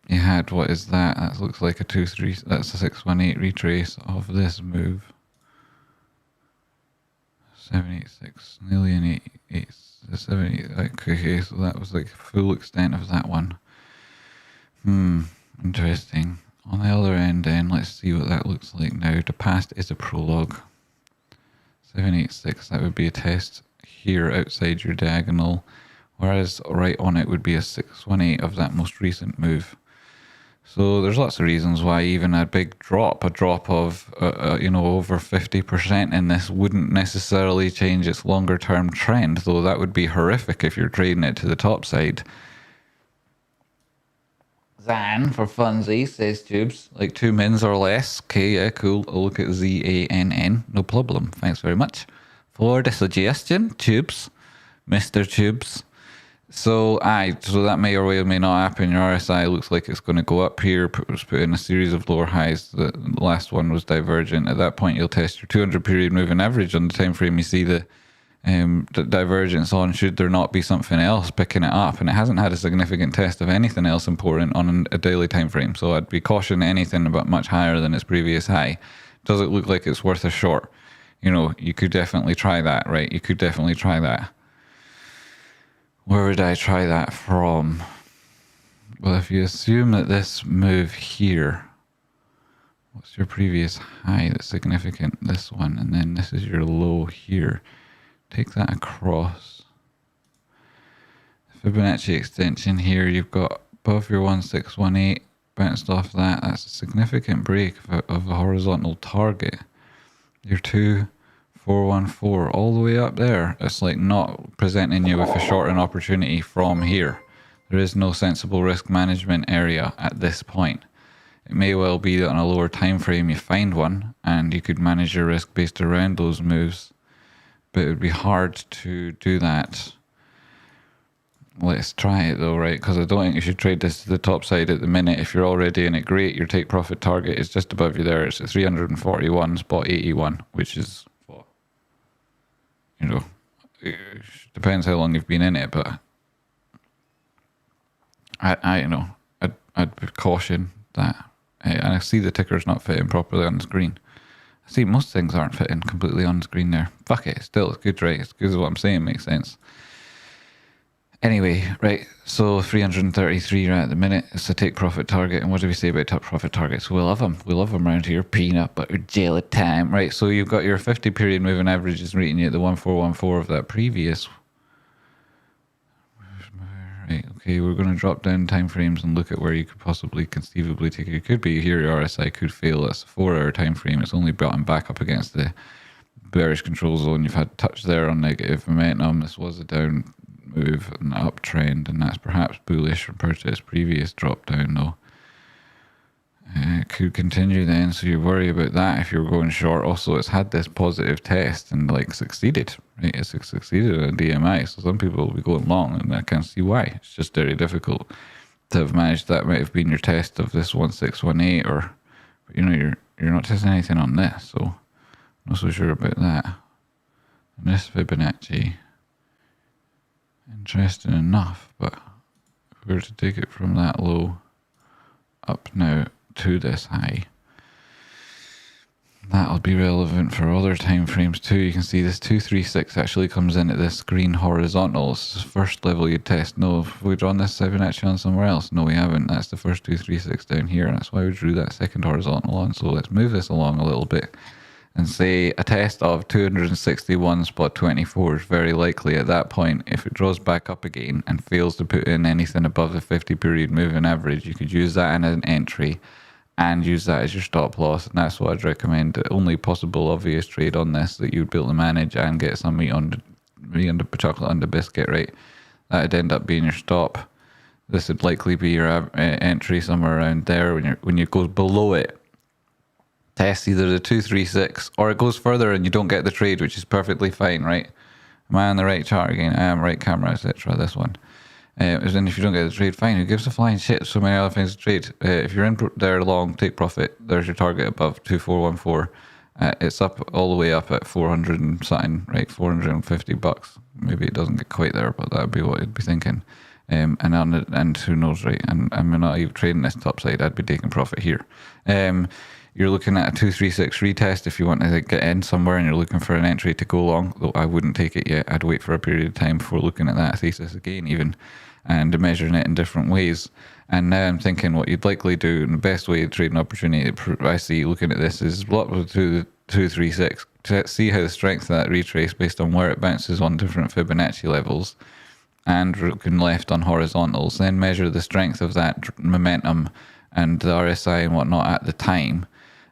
you had, what is that? That looks like a 2-3, that's a 618 retrace of this move. 786, nearly an 88, 70. Okay, so that was like full extent of that one. Interesting. On the other end, then, let's see what that looks like now. The past is a prologue. 786, that would be a test here outside your diagonal, whereas right on it would be a 618 of that most recent move. So there's lots of reasons why even a big drop, of over 50% in this wouldn't necessarily change its longer term trend, though that would be horrific if you're trading it to the top side. Zan for funsies says tubes, like 2 mins or less. Okay, yeah, cool. I'll look at ZANN, no problem. Thanks very much for the suggestion, tubes, Mr. Tubes. So that may or may not happen. Your RSI looks like it's going to go up here. It was put in a series of lower highs. The last one was divergent. At that point, you'll test your 200 period moving average on the time frame. You see the divergence on, should there not be something else picking it up, and it hasn't had a significant test of anything else important on a daily time frame. So I'd be cautioning anything about much higher than its previous high. Does it look like it's worth a short? You could definitely try that, right? You could definitely try that. Where would I try that from? Well, if you assume that this move here, what's your previous high that's significant? This one, and then this is your low here. Take that across. Fibonacci extension here, you've got above your 1618, bounced off that. That's a significant break of a horizontal target. Your 2414 all the way up there. It's like not presenting you with a shorting opportunity from here. There is no sensible risk management area at this point. It may well be that on a lower time frame you find one and you could manage your risk based around those moves, but it would be hard to do that. Let's try it though, right? Because I don't think you should trade this to the top side at the minute. If you're already in it, great. Your take profit target is just above you there. It's at 341.81, which is what? It depends how long you've been in it, but I'd caution that. And I see the ticker's not fitting properly on the screen. I see most things aren't fitting completely on the screen there. Fuck it, still, it's good, right? It's good as what I'm saying, makes sense. Anyway, right, so 333 right at the minute. It's a take profit target. And what do we say about top profit targets? We love them. We love them around here. Peanut butter jelly time. Right, so you've got your 50 period moving average is meeting you at the 1414 of that previous. Right, okay, we're going to drop down time frames and look at where you could possibly conceivably take it. It could be here, your RSI could fail. That's a 4-hour time frame. It's only brought him back up against the bearish control zone. You've had touch there on negative momentum. This was a down move, an uptrend, and that's perhaps bullish compared to its previous drop down though. It could continue then, so you worry about that if you're going short. Also, it's had this positive test and succeeded, right? It's succeeded in DMI, so some people will be going long, and I can't see why. It's just very difficult to have managed. That might have been your test of this 1618, or you're not testing anything on this, so I'm not so sure about that. And this Fibonacci, interesting enough, but if we were to take it from that low up now to this high, that'll be relevant for other time frames too. You can see this 236 actually comes in at this green horizontal. It's the first level you test. No, have we drawn this Fibonacci on somewhere else? No, we haven't. That's the first 236 down here, and that's why we drew that second horizontal on. So let's move this along a little bit and say a test of 261 spot 24 is very likely at that point. If it draws back up again and fails to put in anything above the 50 period moving average, you could use that in an entry and use that as your stop loss. And that's what I'd recommend. The only possible obvious trade on this that you'd be able to manage and get some meat on the chocolate on the biscuit, right? That'd end up being your stop. This would likely be your entry somewhere around there. When you go below it, test either the 236 or it goes further and you don't get the trade, which is perfectly fine, right? Am I on the right chart again? I am, right camera, etc. This one. Then if you don't get the trade, fine. Who gives a flying shit? So many other things to trade. If you're in there long, take profit. There's your target above 2414. It's up all the way up at 400 and something, right? $450. Maybe it doesn't get quite there, but that'd be what I'd be thinking. And who knows, right? And I'm not even trading this top side. I'd be taking profit here. You're looking at a 236 retest if you want to get in somewhere and you're looking for an entry to go long. Though I wouldn't take it yet. I'd wait for a period of time before looking at that thesis again, even, and measuring it in different ways. And now I'm thinking what you'd likely do, and the best way to trade an opportunity I see looking at this is block to the 236 to see how the strength of that retrace based on where it bounces on different Fibonacci levels, and looking left on horizontals, then measure the strength of that momentum and the RSI and whatnot at the time,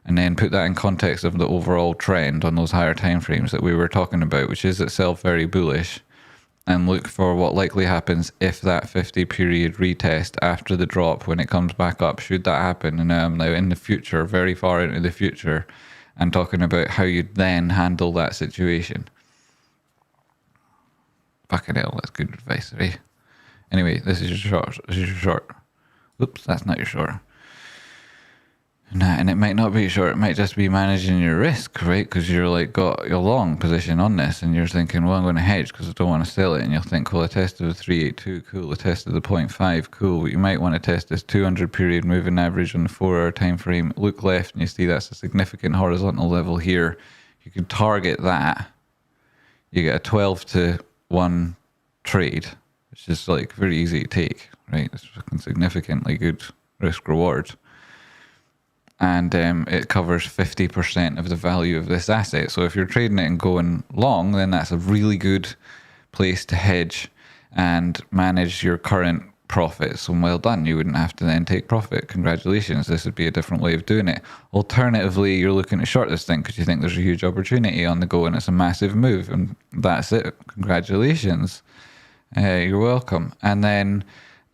and then put that in context of the overall trend on those higher time frames that we were talking about, which is itself very bullish, and look for what likely happens if that 50 period retest after the drop, when it comes back up, should that happen. And I'm now in the future, very far into the future, and talking about how you'd then handle that situation. Fucking hell, that's good advice, right? Anyway, this is your short. This is your short. Oops, that's not your short. Nah, and it might not be short. It might just be managing your risk, right? Because you're like got your long position on this, and you're thinking, well, I'm going to hedge because I don't want to sell it. And you'll think, well, I tested the 382, cool. I tested the 0.5, cool. But you might want to test this 200 period moving average on the 4-hour time frame. Look left, and you see that's a significant horizontal level here. You can target that. You get a 12 to 1 trade, which is like very easy to take, right? It's fucking significantly good risk reward. And it covers 50% of the value of this asset. So if you're trading it and going long, then that's a really good place to hedge and manage your current profits. And well done. You wouldn't have to then take profit. Congratulations. This would be a different way of doing it. Alternatively, you're looking to short this thing because you think there's a huge opportunity on the go and it's a massive move. And that's it. Congratulations. You're welcome. And then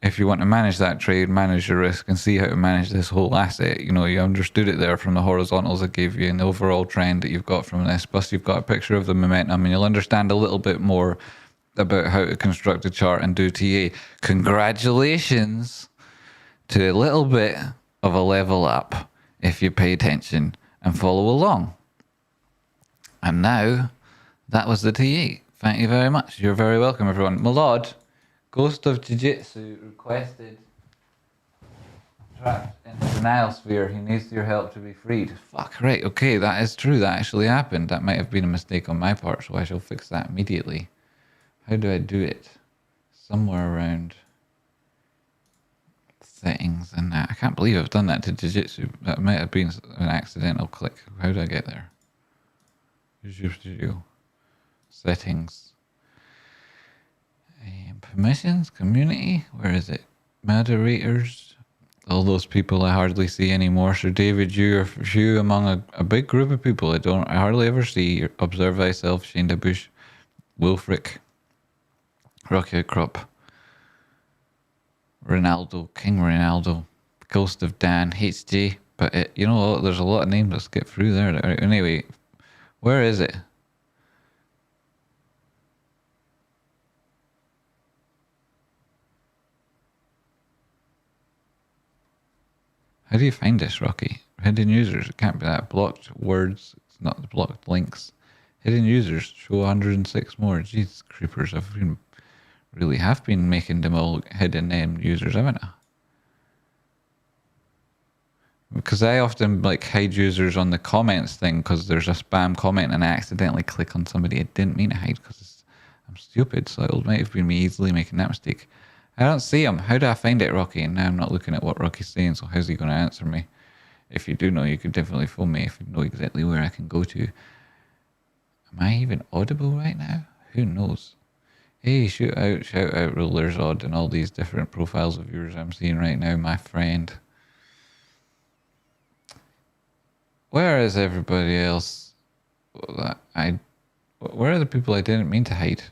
if you want to manage that trade, manage your risk, and see how to manage this whole asset, you know, you understood it there from the horizontals I gave you and the overall trend that you've got from this. Plus, you've got a picture of the momentum, and you'll understand a little bit more about how to construct a chart and do TA. Congratulations to a little bit of a level up if you pay attention and follow along. And now, that was the TA. Thank you very much. You're very welcome, everyone. My lord, Ghost of Jiu-Jitsu requested trapped in the denial sphere. He needs your help to be freed. Fuck, right, okay, that is true. That actually happened. That might have been a mistake on my part, so I shall fix that immediately. How do I do it? Somewhere around settings and that. I can't believe I've done that to Jiu-Jitsu. That might have been an accidental click. How do I get there? Settings. Permissions, community, where is it? Moderators, all those people I hardly see anymore. Sir David, you are few among a big group of people I hardly ever see. Observe Thyself, Shane Bush, Wilfrick, Rocky Crop, Ronaldo, King Ronaldo, Ghost of Dan, HJ. But you know, there's a lot of names that skip through there. Anyway, where is it? How do you find this, Rocky? Hidden users, it can't be that. Blocked words, it's not the blocked links. Hidden users, show 106 more. Jesus, creepers, really have been making them all hidden name users, haven't I? Because I often like hide users on the comments thing because there's a spam comment and I accidentally click on somebody I didn't mean to hide because I'm stupid, so it might have been me easily making that mistake. I don't see him. How do I find it, Rocky? And now I'm not looking at what Rocky's saying, so how's he going to answer me? If you do know, you could definitely phone me if you know exactly where I can go to. Am I even audible right now? Who knows? Hey, shout out, Rulers Odd, and all these different profiles of yours I'm seeing right now, my friend. Where is everybody else? Where are the people I didn't mean to hide?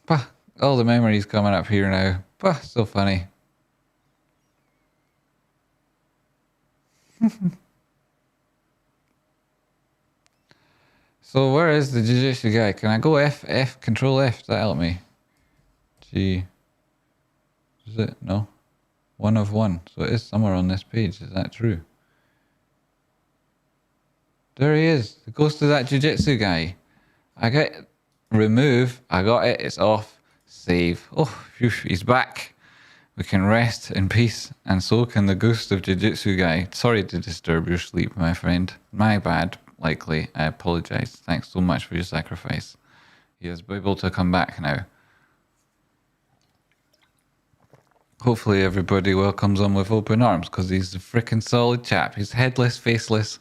Bah, all the memories coming up here now. Bah, so funny. So where is the Jiu-Jitsu guy? Can I go F, Control F? Does that help me? G. Is it? No. 1 of 1. So it is somewhere on this page. Is that true? There he is. The ghost of that Jiu-Jitsu guy. I get remove. I got it. It's off. Save. Oh, phew, he's back. We can rest in peace, and so can the ghost of Jiu-Jitsu guy. Sorry to disturb your sleep, my friend. My bad, likely. I apologize. Thanks so much for your sacrifice. He is able to come back now. Hopefully everybody welcomes him with open arms, because he's a freaking solid chap. He's headless, faceless,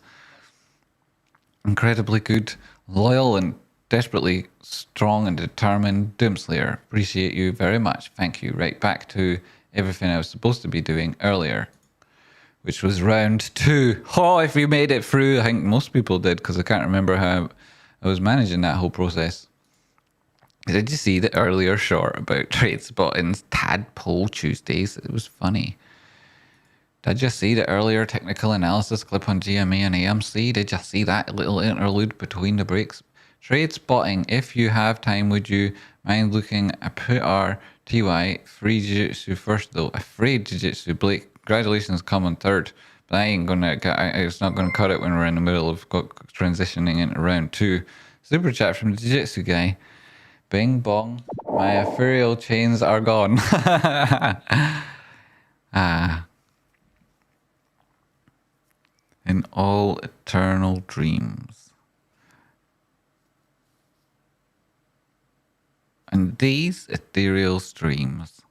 incredibly good, loyal, and desperately strong and determined Doomslayer. Appreciate you very much. Thank you. Right back to everything I was supposed to be doing earlier, which was round 2. Oh, if you made it through, I think most people did, because I can't remember how I was managing that whole process. Did you see the earlier short about Tradespotting's Tadpole Tuesdays? It was funny. Did you see the earlier technical analysis clip on GME and AMC? Did you see that little interlude between the breaks? Tradespotting, if you have time, would you mind looking at TY free Jiu-Jitsu first though? Afraid Jiu-Jitsu, Blake. Congratulations, come on third. But I ain't gonna. It's not gonna cut it when we're in the middle of transitioning into round 2. Super chat from the Jiu-Jitsu guy. Bing bong, my ethereal chains are gone. In all eternal dreams. And these ethereal streams.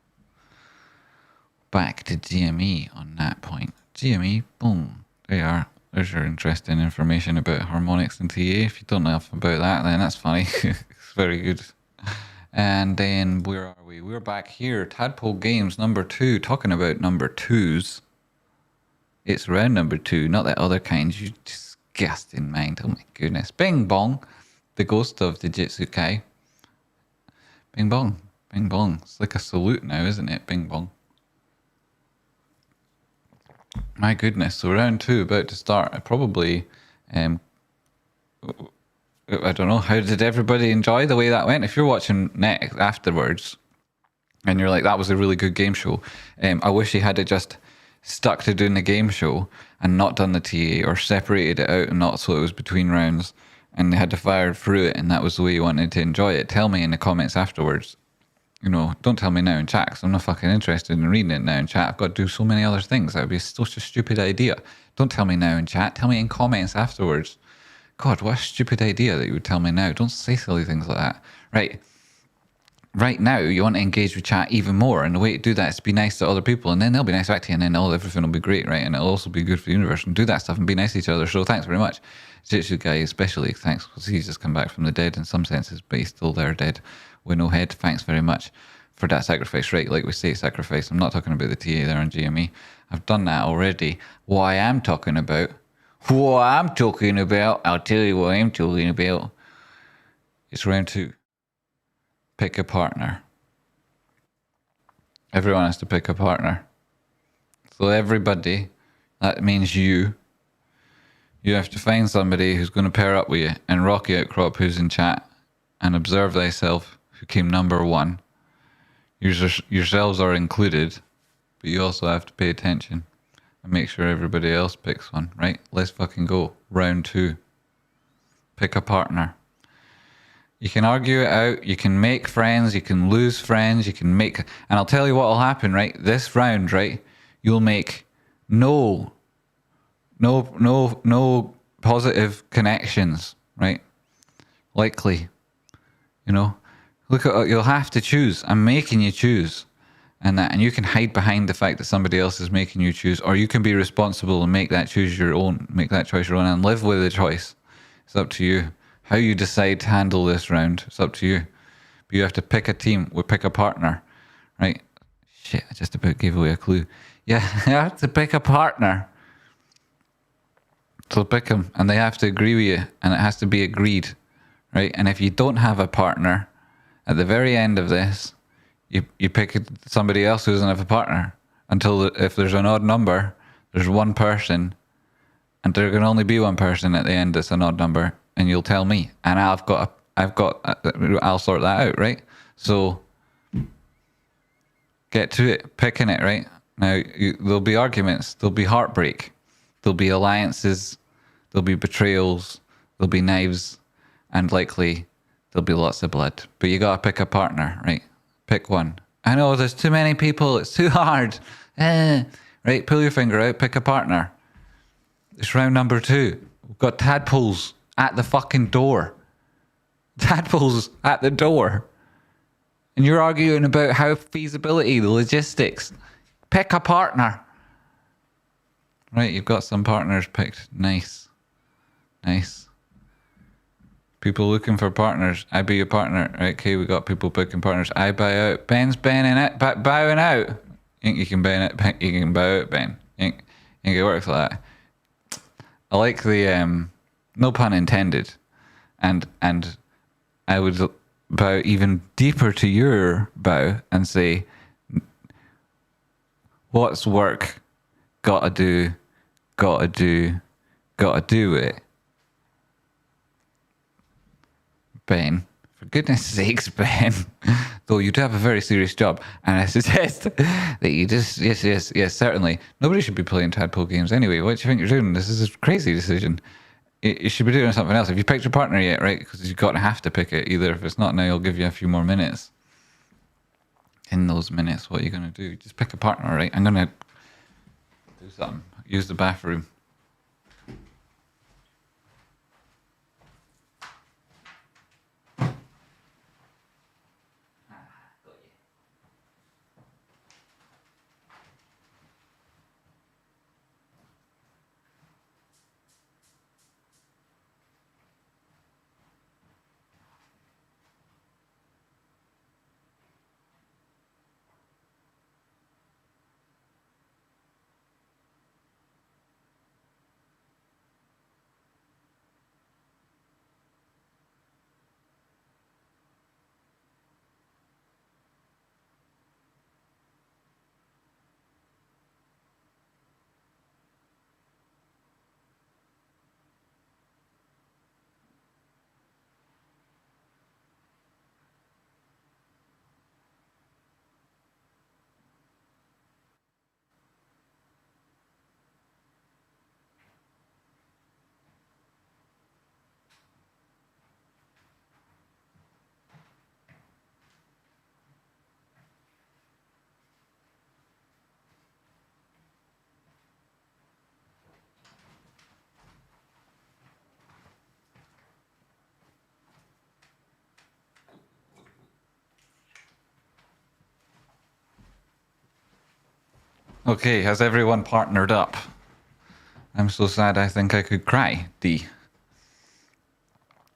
Back to GME on that point. GME, boom, there you are. There's your interesting information about harmonics and TA. If you don't know enough about that, then that's funny. It's very good. And then where are we? We're back here. Tadpole Games number 2. Talking about number 2s. It's round number 2, not that other kind. You disgusting mind. Oh my goodness. Bing bong. The ghost of the Jitsu Kai. Bing bong. Bing bong. It's like a salute now, isn't it? Bing bong. My goodness. So round 2 about to start. Probably I don't know, how did everybody enjoy the way that went? If you're watching next afterwards and you're like, that was a really good game show, I wish he had it just stuck to doing the game show and not done the TA, or separated it out and not so it was between rounds and they had to fire through it and that was the way you wanted to enjoy it. Tell me in the comments afterwards. You know, don't tell me now in chat, because I'm not fucking interested in reading it now in chat. I've got to do so many other things. That would be such a stupid idea. Don't tell me now in chat. Tell me in comments afterwards. God, what a stupid idea that you would tell me now. Don't say silly things like that. Right now, you want to engage with chat even more, and the way to do that is to be nice to other people, and then they'll be nice back to you, and then everything will be great, right? And it'll also be good for the universe, and do that stuff and be nice to each other. So thanks very much. Jiu-Jitsu guy especially, thanks, because he's just come back from the dead in some senses, but he's still there dead with no head. Thanks very much for that sacrifice, right? Like we say, sacrifice. I'm not talking about the TA there on GME. I've done that already. What I am talking about, I'll tell you what I'm talking about. It's round 2. Pick a partner. Everyone has to pick a partner. So everybody, that means you have to find somebody who's going to pair up with you, and Rocky Outcrop, who's in chat, and Observe Thyself, who came number 1. Yourselves are included, but you also have to pay attention and make sure everybody else picks one, right? Let's fucking go. Round 2. Pick a partner. You can argue it out, you can make friends, you can lose friends, you can make... And I'll tell you what will happen, right? This round, right? You'll make no positive connections, right? Likely. You know? Look at, you'll have to choose. I'm making you choose. And you can hide behind the fact that somebody else is making you choose, or you can be responsible and make that choose your own, make that choice your own, and live with the choice. It's up to you. How you decide to handle this round, it's up to you. But you have to pick a team, or pick a partner, right? Shit, I just about gave away a clue. Yeah, you have to pick a partner. So pick them, and they have to agree with you, and it has to be agreed, right? And if you don't have a partner, at the very end of this, you pick somebody else who doesn't have a partner until if there's an odd number, there's one person, and there can only be one person at the end that's an odd number, and you'll tell me, and I'll sort that out, right? So get to it, picking it, right? Now there'll be arguments, there'll be heartbreak, there'll be alliances, there'll be betrayals, there'll be knives, and likely there'll be lots of blood. But you gotta pick a partner, right? Pick one. I know there's too many people. It's too hard. Right, pull your finger out. Pick a partner. It's round number 2. We've got tadpoles at the fucking door. Tadpoles at the door. And you're arguing about how feasibility, the logistics. Pick a partner. Right, you've got some partners picked. Nice. Nice. People looking for partners. I be your partner. Right, okay, we got people picking partners. I buy out. Ben's bowing out. Bowing out. You think you can bow out? You can bow out, Ben. You think it works like that? I like the no pun intended, and I would bow even deeper to your bow and say, what's work? Gotta do it. Ben, for goodness sakes, Ben, though you do have a very serious job, and I suggest that you just, yes, certainly. Nobody should be playing tadpole games anyway. What do you think you're doing? This is a crazy decision. You should be doing something else. Have you picked your partner yet, right? Because you've got to have to pick it. Either if it's not now, I'll give you a few more minutes. In those minutes, what are you going to do? Just pick a partner, right? I'm going to do something. Use the bathroom. Okay, has everyone partnered up? I'm so sad I think I could cry, D.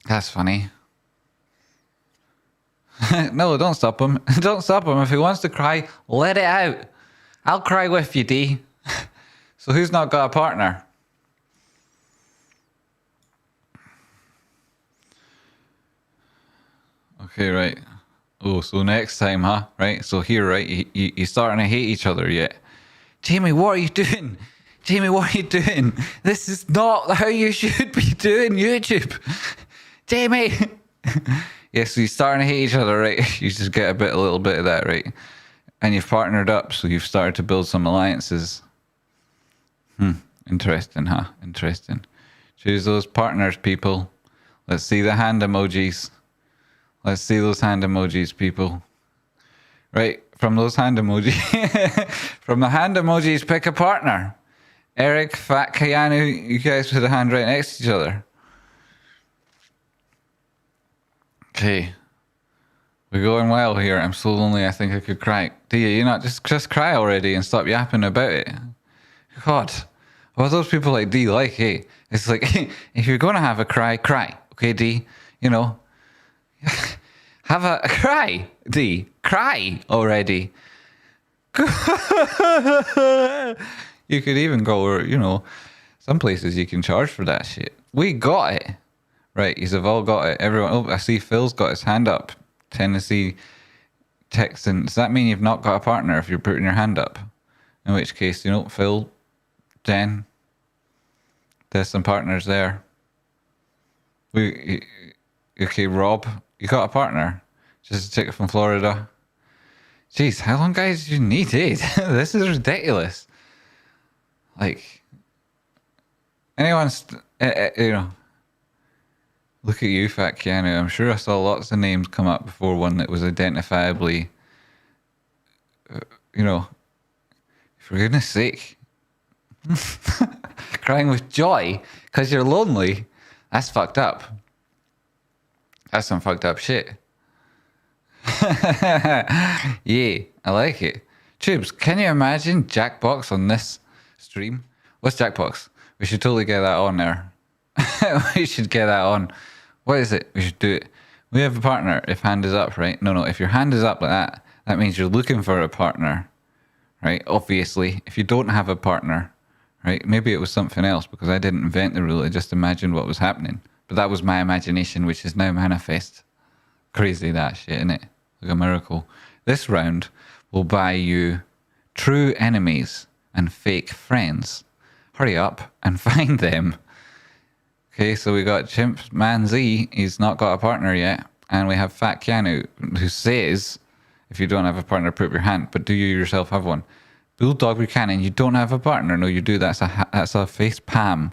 That's funny. No, don't stop him. Don't stop him. If he wants to cry, let it out. I'll cry with you, D. So who's not got a partner? Okay, right. Oh, so next time, huh? Right, so here, right, you're starting to hate each other yet. Jamie, what are you doing? Jamie, what are you doing? This is not how you should be doing YouTube. Jamie! Yeah, so you're starting to hate each other, right? You just get a little bit of that, right? And you've partnered up, so you've started to build some alliances. Interesting, huh? Interesting. Choose those partners, people. Let's see the hand emojis. Let's see those hand emojis, people. Right, from those hand emojis. From the hand emojis, pick a partner. Eric, Fat Kayanu, you guys put a hand right next to each other. Okay. We're going well here. I'm so lonely. I think I could cry. Do you not just cry already and stop yapping about it? God, what are those people like D like? Hey, it's like if you're gonna have a cry, cry. Okay, D. You know, have a cry, D. Cry already. You could even go, you know, some places you can charge for that shit. We got it. Right, you've all got it. Everyone, oh, I see Phil's got his hand up. Tennessee texting. Does that mean you've not got a partner if you're putting your hand up? In which case, you know, Phil, Jen, there's some partners there. Okay, Rob, you got a partner? Just a ticket from Florida. Jeez, how long, guys, do you need it? This is ridiculous. Like, anyone's, you know, look at you, Fat Keanu. I'm sure I saw lots of names come up before one that was identifiably, you know, for goodness sake, crying with joy because you're lonely. That's fucked up. That's some fucked up shit. Yeah, I like it. Tubes, can you imagine Jackbox on this stream? What's Jackbox? We should totally get that on there. We should get that on. What is it? We should do it. We have a partner if hand is up, right? No, if your hand is up like that, that means you're looking for a partner, right? Obviously, if you don't have a partner, right? Maybe it was something else because I didn't invent the rule. I just imagined what was happening. But that was my imagination, which is now manifest. Crazy that shit, isn't it? Like a miracle. This round will buy you true enemies and fake friends. Hurry up and find them. Okay, so we got Chimp Man Z. He's not got a partner yet. And we have Fat Keanu, who says, if you don't have a partner, put up your hand. But do you yourself have one? Bulldog Buchanan, you don't have a partner. No, you do. That's a face palm.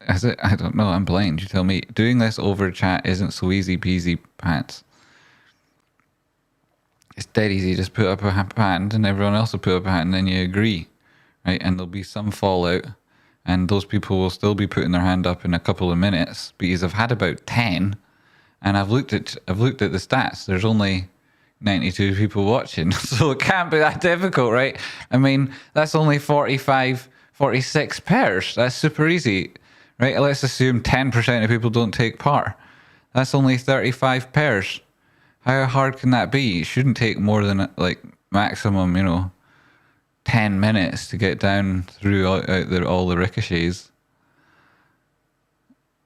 Is it? I don't know. I'm blind. You tell me. Doing this over chat isn't so easy peasy pants. It's dead easy. Just put up a hand and everyone else will put up a hand and then you agree. Right? And there'll be some fallout. And those people will still be putting their hand up in a couple of minutes because I've had about 10 and I've looked at the stats. There's only 92 people watching, so it can't be that difficult, right? I mean, that's only 45, 46 pairs. That's super easy, right? Let's assume 10% of people don't take part. That's only 35 pairs. How hard can that be? It shouldn't take more than like maximum, you know, 10 minutes to get down through all the ricochets.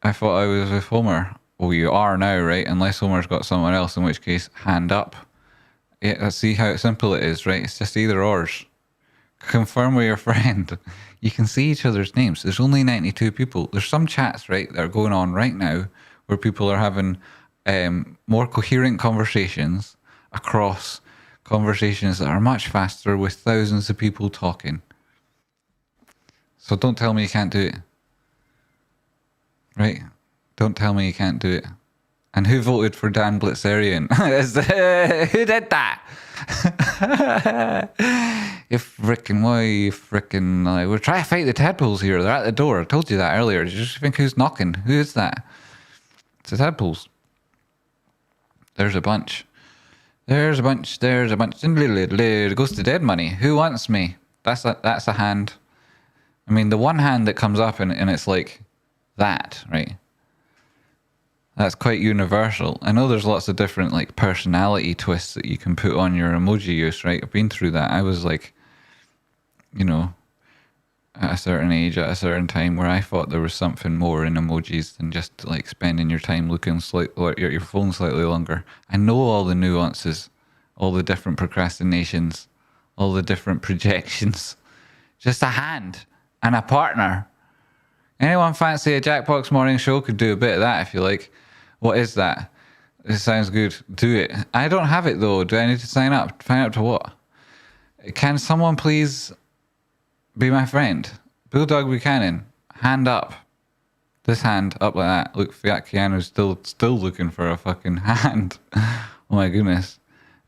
I thought I was with Homer. Well, you are now, right? Unless Homer's got someone else, in which case, hand up. Yeah, let's see how simple it is, right? It's just either ors. Confirm with your friend. You can see each other's names. There's only 92 people. There's some chats, right, that are going on right now where people are having more coherent conversations across conversations that are much faster with thousands of people talking. So don't tell me you can't do it. Right? Don't tell me you can't do it. And who voted for Dan Blitzerian? Who did that? We're trying to fight the tadpoles here. They're at the door. I told you that earlier. Did you just think who's knocking? Who is that? It's the tadpoles. There's a bunch. There's a bunch. It goes to dead money. Who wants me? That's a hand. I mean, the one hand that comes up and it's like that, right? That's quite universal. I know there's lots of different like personality twists that you can put on your emoji use, right? I've been through that. I was like, you know, at a certain age, at a certain time where I thought there was something more in emojis than just like spending your time looking at your phone slightly longer. I know all the nuances, all the different procrastinations, all the different projections. Just a hand and a partner. Anyone fancy a Jackbox morning show? Could do a bit of that if you like. What is that? It sounds good. Do it. I don't have it though. Do I need to sign up? Sign up to what? Can someone please be my friend? Bulldog Buchanan, hand up. This hand up like that. Look, Fat Keanu's still looking for a fucking hand. Oh my goodness.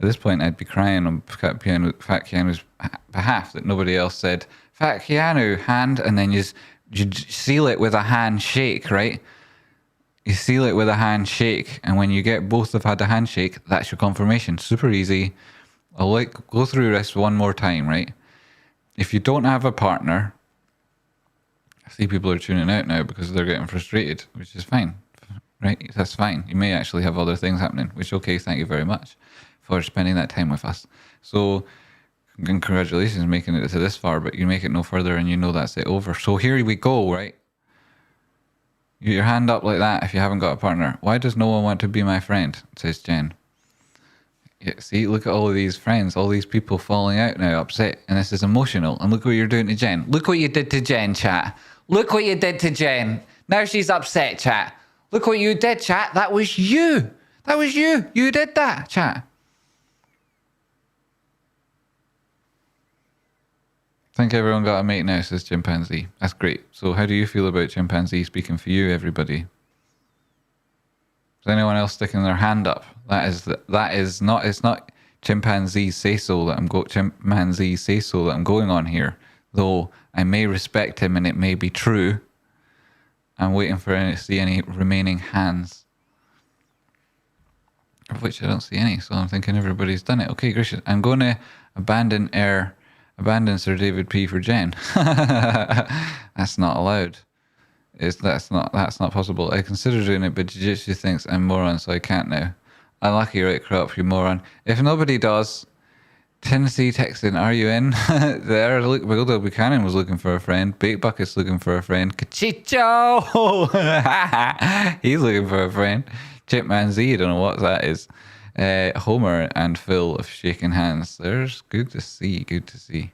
At this point, I'd be crying on Fat Keanu's behalf that nobody else said, Fat Keanu, hand, and then you seal it with a handshake, right? You seal it with a handshake, and when you get both have had a handshake, that's your confirmation. Super easy. I'll go through this one more time, right? If you don't have a partner, I see people are tuning out now because they're getting frustrated, which is fine, right? That's fine. You may actually have other things happening, which okay, thank you very much for spending that time with us. So congratulations making it to this far, but you make it no further and you know that's it over. So here we go, right? Your hand up like that if you haven't got a partner. Why does no one want to be my friend? Says Jen. Yeah, see, look at all of these friends, all these people falling out now, upset, and this is emotional. And look what you're doing to Jen. Look what you did to Jen, chat. Look what you did to Jen. Now she's upset, chat. Look what you did, chat. That was you. That was you. You did that, chat. I think everyone got a mate now, says Chimpanzee. That's great. So how do you feel about Chimpanzee speaking for you, everybody? Is anyone else sticking their hand up? That is not, it's not Chimpanzee say so that Chimpanzee say so that I'm going on here. Though I may respect him and it may be true. I'm waiting for to see any remaining hands. Of which I don't see any, so I'm thinking everybody's done it. Okay, gracious. I'm going to abandon Sir David P for Jen. That's not allowed. That's not possible. I consider doing it, but Jiu-Jitsu thinks I'm moron, so I can't now. Unlucky, right, crop, you moron. If nobody does, Tennessee texting, are you in? There, look, Bulldog Buchanan was looking for a friend. Bait Bucket's looking for a friend. Kachicho! He's looking for a friend. Chipmanzee, I don't know what that is. Homer and Phil have shaken hands. There's good to see, good to see.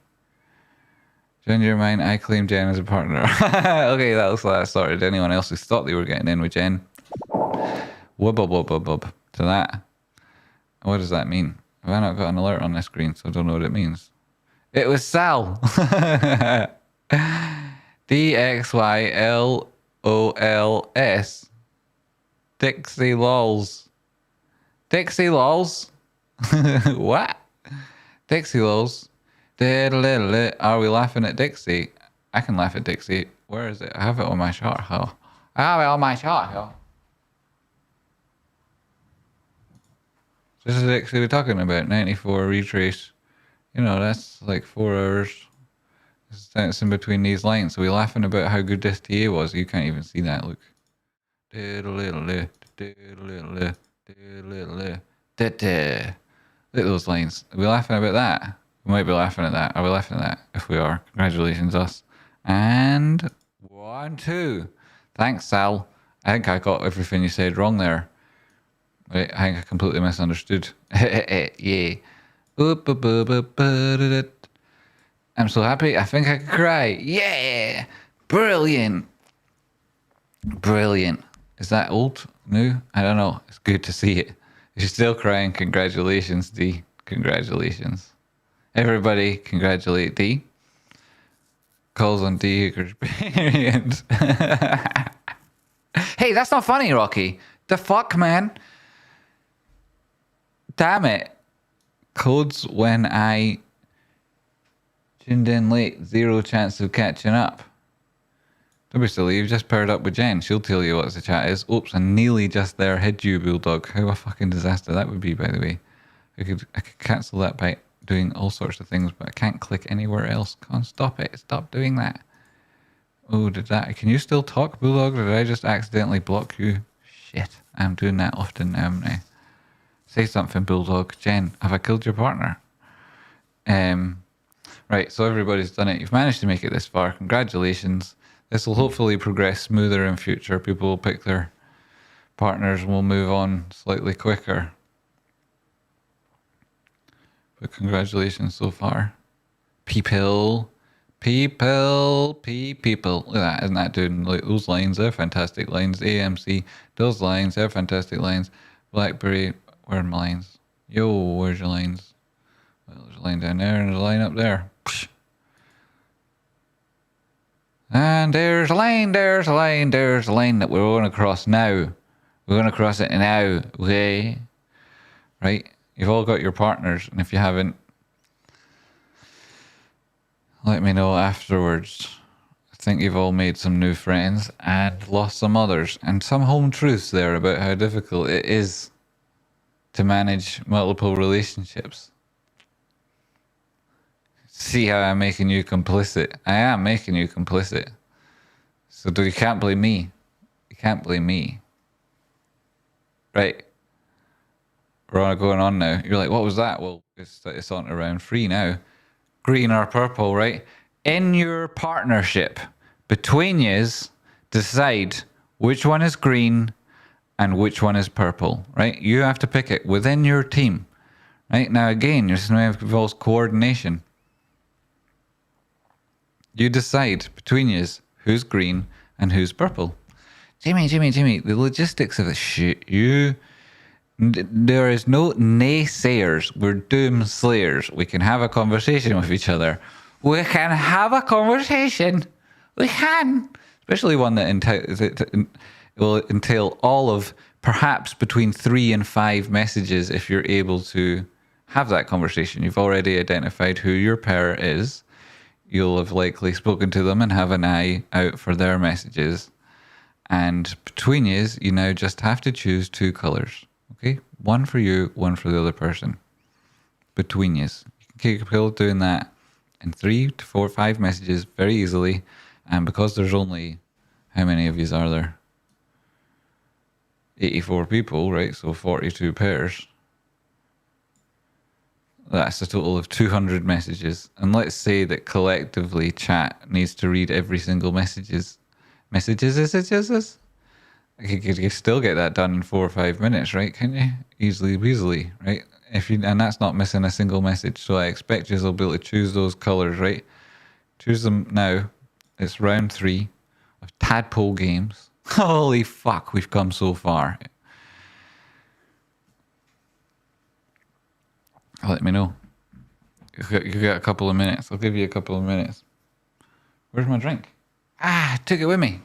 Change your mind, I claim Jen as a partner. Okay, that looks like that sorted. Anyone else who thought they were getting in with Jen? Wub to that. What does that mean? Have I not got an alert on the screen, so I don't know what it means. It was Sal. DXYLOLS. Dixie lols. Dixie lols? What? Dixie lols. Are we laughing at Dixie? I can laugh at Dixie. Where is it? I have it on my chart. How? I have it on my chart. How? This is Dixie we're talking about. 94 retrace. You know, that's like 4 hours. It's in between these lines. So we're laughing about how good this TA was. You can't even see that. Look. Look at those lines. Are we laughing about that? We might be laughing at that. Are we laughing at that? If we are, congratulations us. And 1, 2. Thanks, Sal. I think I got everything you said wrong there. Wait, I think I completely misunderstood. Yeah. I'm so happy. I think I could cry. Yeah. Brilliant. Brilliant. Is that old? New? I don't know. It's good to see it. If you're still crying, congratulations, D. Congratulations. Everybody, congratulate D. Calls on D. Experience. Hey, that's not funny, Rocky. The fuck, man? Damn it. Codes when I tuned in late. 0 chance of catching up. Don't be silly, you've just paired up with Jen. She'll tell you what the chat is. Oops, I nearly just there hid you, Bulldog. How a fucking disaster that would be, by the way. I could cancel that by doing all sorts of things, but I can't click anywhere else. Can't stop it. Stop doing that. Oh, can you still talk, Bulldog? Did I just accidentally block you? Shit, I'm doing that often now, haven't I? Say something, Bulldog. Jen, have I killed your partner? Right, so everybody's done it. You've managed to make it this far. Congratulations. This will hopefully progress smoother in future. People will pick their partners and we'll move on slightly quicker. But congratulations so far. People. Look at that. Isn't that doing like those lines? They're fantastic lines. AMC, those lines, they're fantastic lines. Blackberry, where are my lines? Yo, where's your lines? Well, there's a line down there and there's a line up there. Psh. And there's a line that we're going to cross now. We're going to cross it now, okay? Right? You've all got your partners, and if you haven't, let me know afterwards. think you've all made some new friends and lost some others, and some home truths there about how difficult it is to manage multiple relationships. See how I'm making you complicit? I am making you complicit. So you can't blame me. You can't blame me. Right. We're going on now. You're like, what was that? Well, it's on to round 3 now. Green or purple, right? In your partnership, between yous, decide which one is green and which one is purple, right? You have to pick it within your team, right? Now, again, this involves coordination. You decide between yous who's green and who's purple. Jimmy, the logistics of this shit, there is no naysayers. We're doomslayers. We can have a conversation with each other. We can have a conversation. We can. Especially one that will entail all of perhaps between 3 and 5 messages if you're able to have that conversation. You've already identified who your pair is. You'll have likely spoken to them and have an eye out for their messages. And between yous, you now just have to choose 2 colours. Okay? One for you, one for the other person. Between yous. You can capable of doing that in 3 to 4, 5 messages very easily. And because there's only, how many of yous are there? 84 people, right? So 42 pairs. That's a total of 200 messages. And let's say that collectively chat needs to read every single messages. You could still get that done in 4 or 5 minutes, right? Can you? Easily, right? And that's not missing a single message. So I expect you'll be able to choose those colours, right? Choose them now. It's round 3 of Tadpole Games. Holy fuck, we've come so far. Let me know. You got a couple of minutes. I'll give you a couple of minutes. Where's my drink? I took it with me.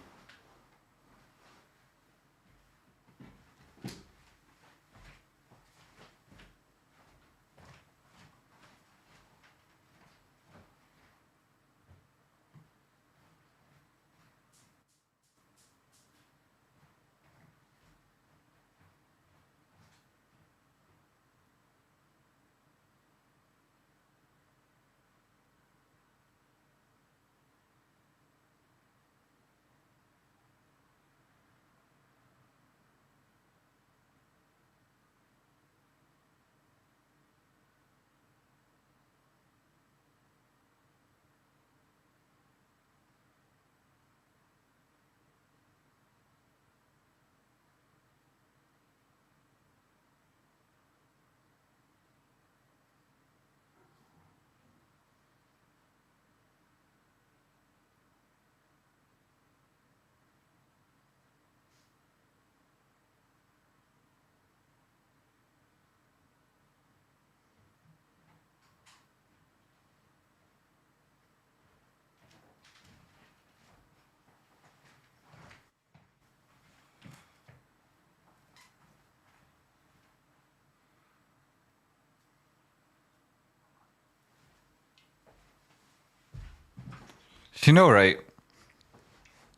You know, right,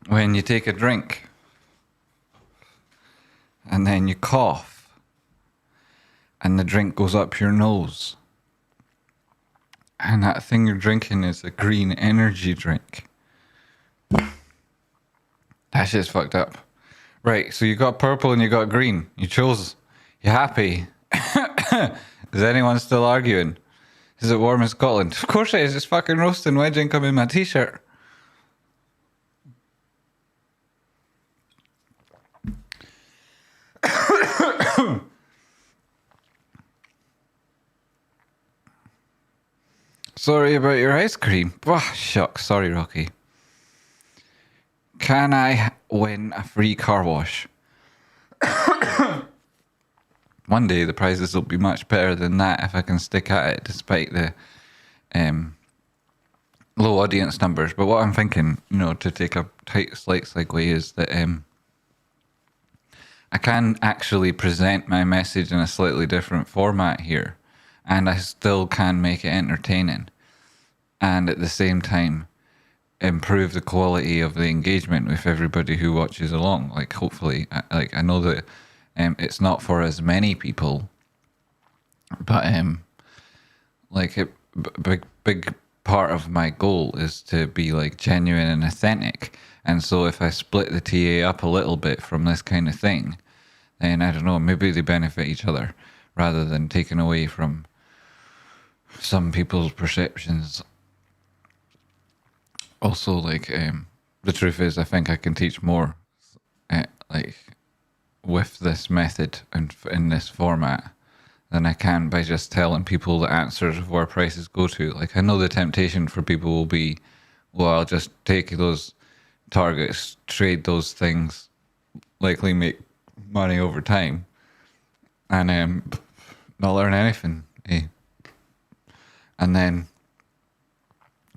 when you take a drink and then you cough and the drink goes up your nose and that thing you're drinking is a green energy drink. That shit's fucked up. Right, so you got purple and you got green. You chose. You happy? Is anyone still arguing? Is it warm in Scotland? Of course it is. It's fucking roasting. Why didn't come in my t-shirt? Sorry about your ice cream. Oh, shucks. Sorry, Rocky. Can I win a free car wash? One day the prizes will be much better than that if I can stick at it despite the low audience numbers. But what I'm thinking, to take a slight segue is that I can actually present my message in a slightly different format here, and I still can make it entertaining and at the same time improve the quality of the engagement with everybody who watches along. Like, hopefully, I know that it's not for as many people, but like big part of my goal is to be like genuine and authentic. And so if I split the TA up a little bit from this kind of thing, then I don't know, maybe they benefit each other rather than taking away from some people's perceptions. Also, like, the truth is, I think I can teach more, like, with this method and in this format than I can by just telling people the answers of where prices go to. Like, I know the temptation for people will be, well, I'll just take those targets, trade those things, likely make money over time, and not learn anything. And then,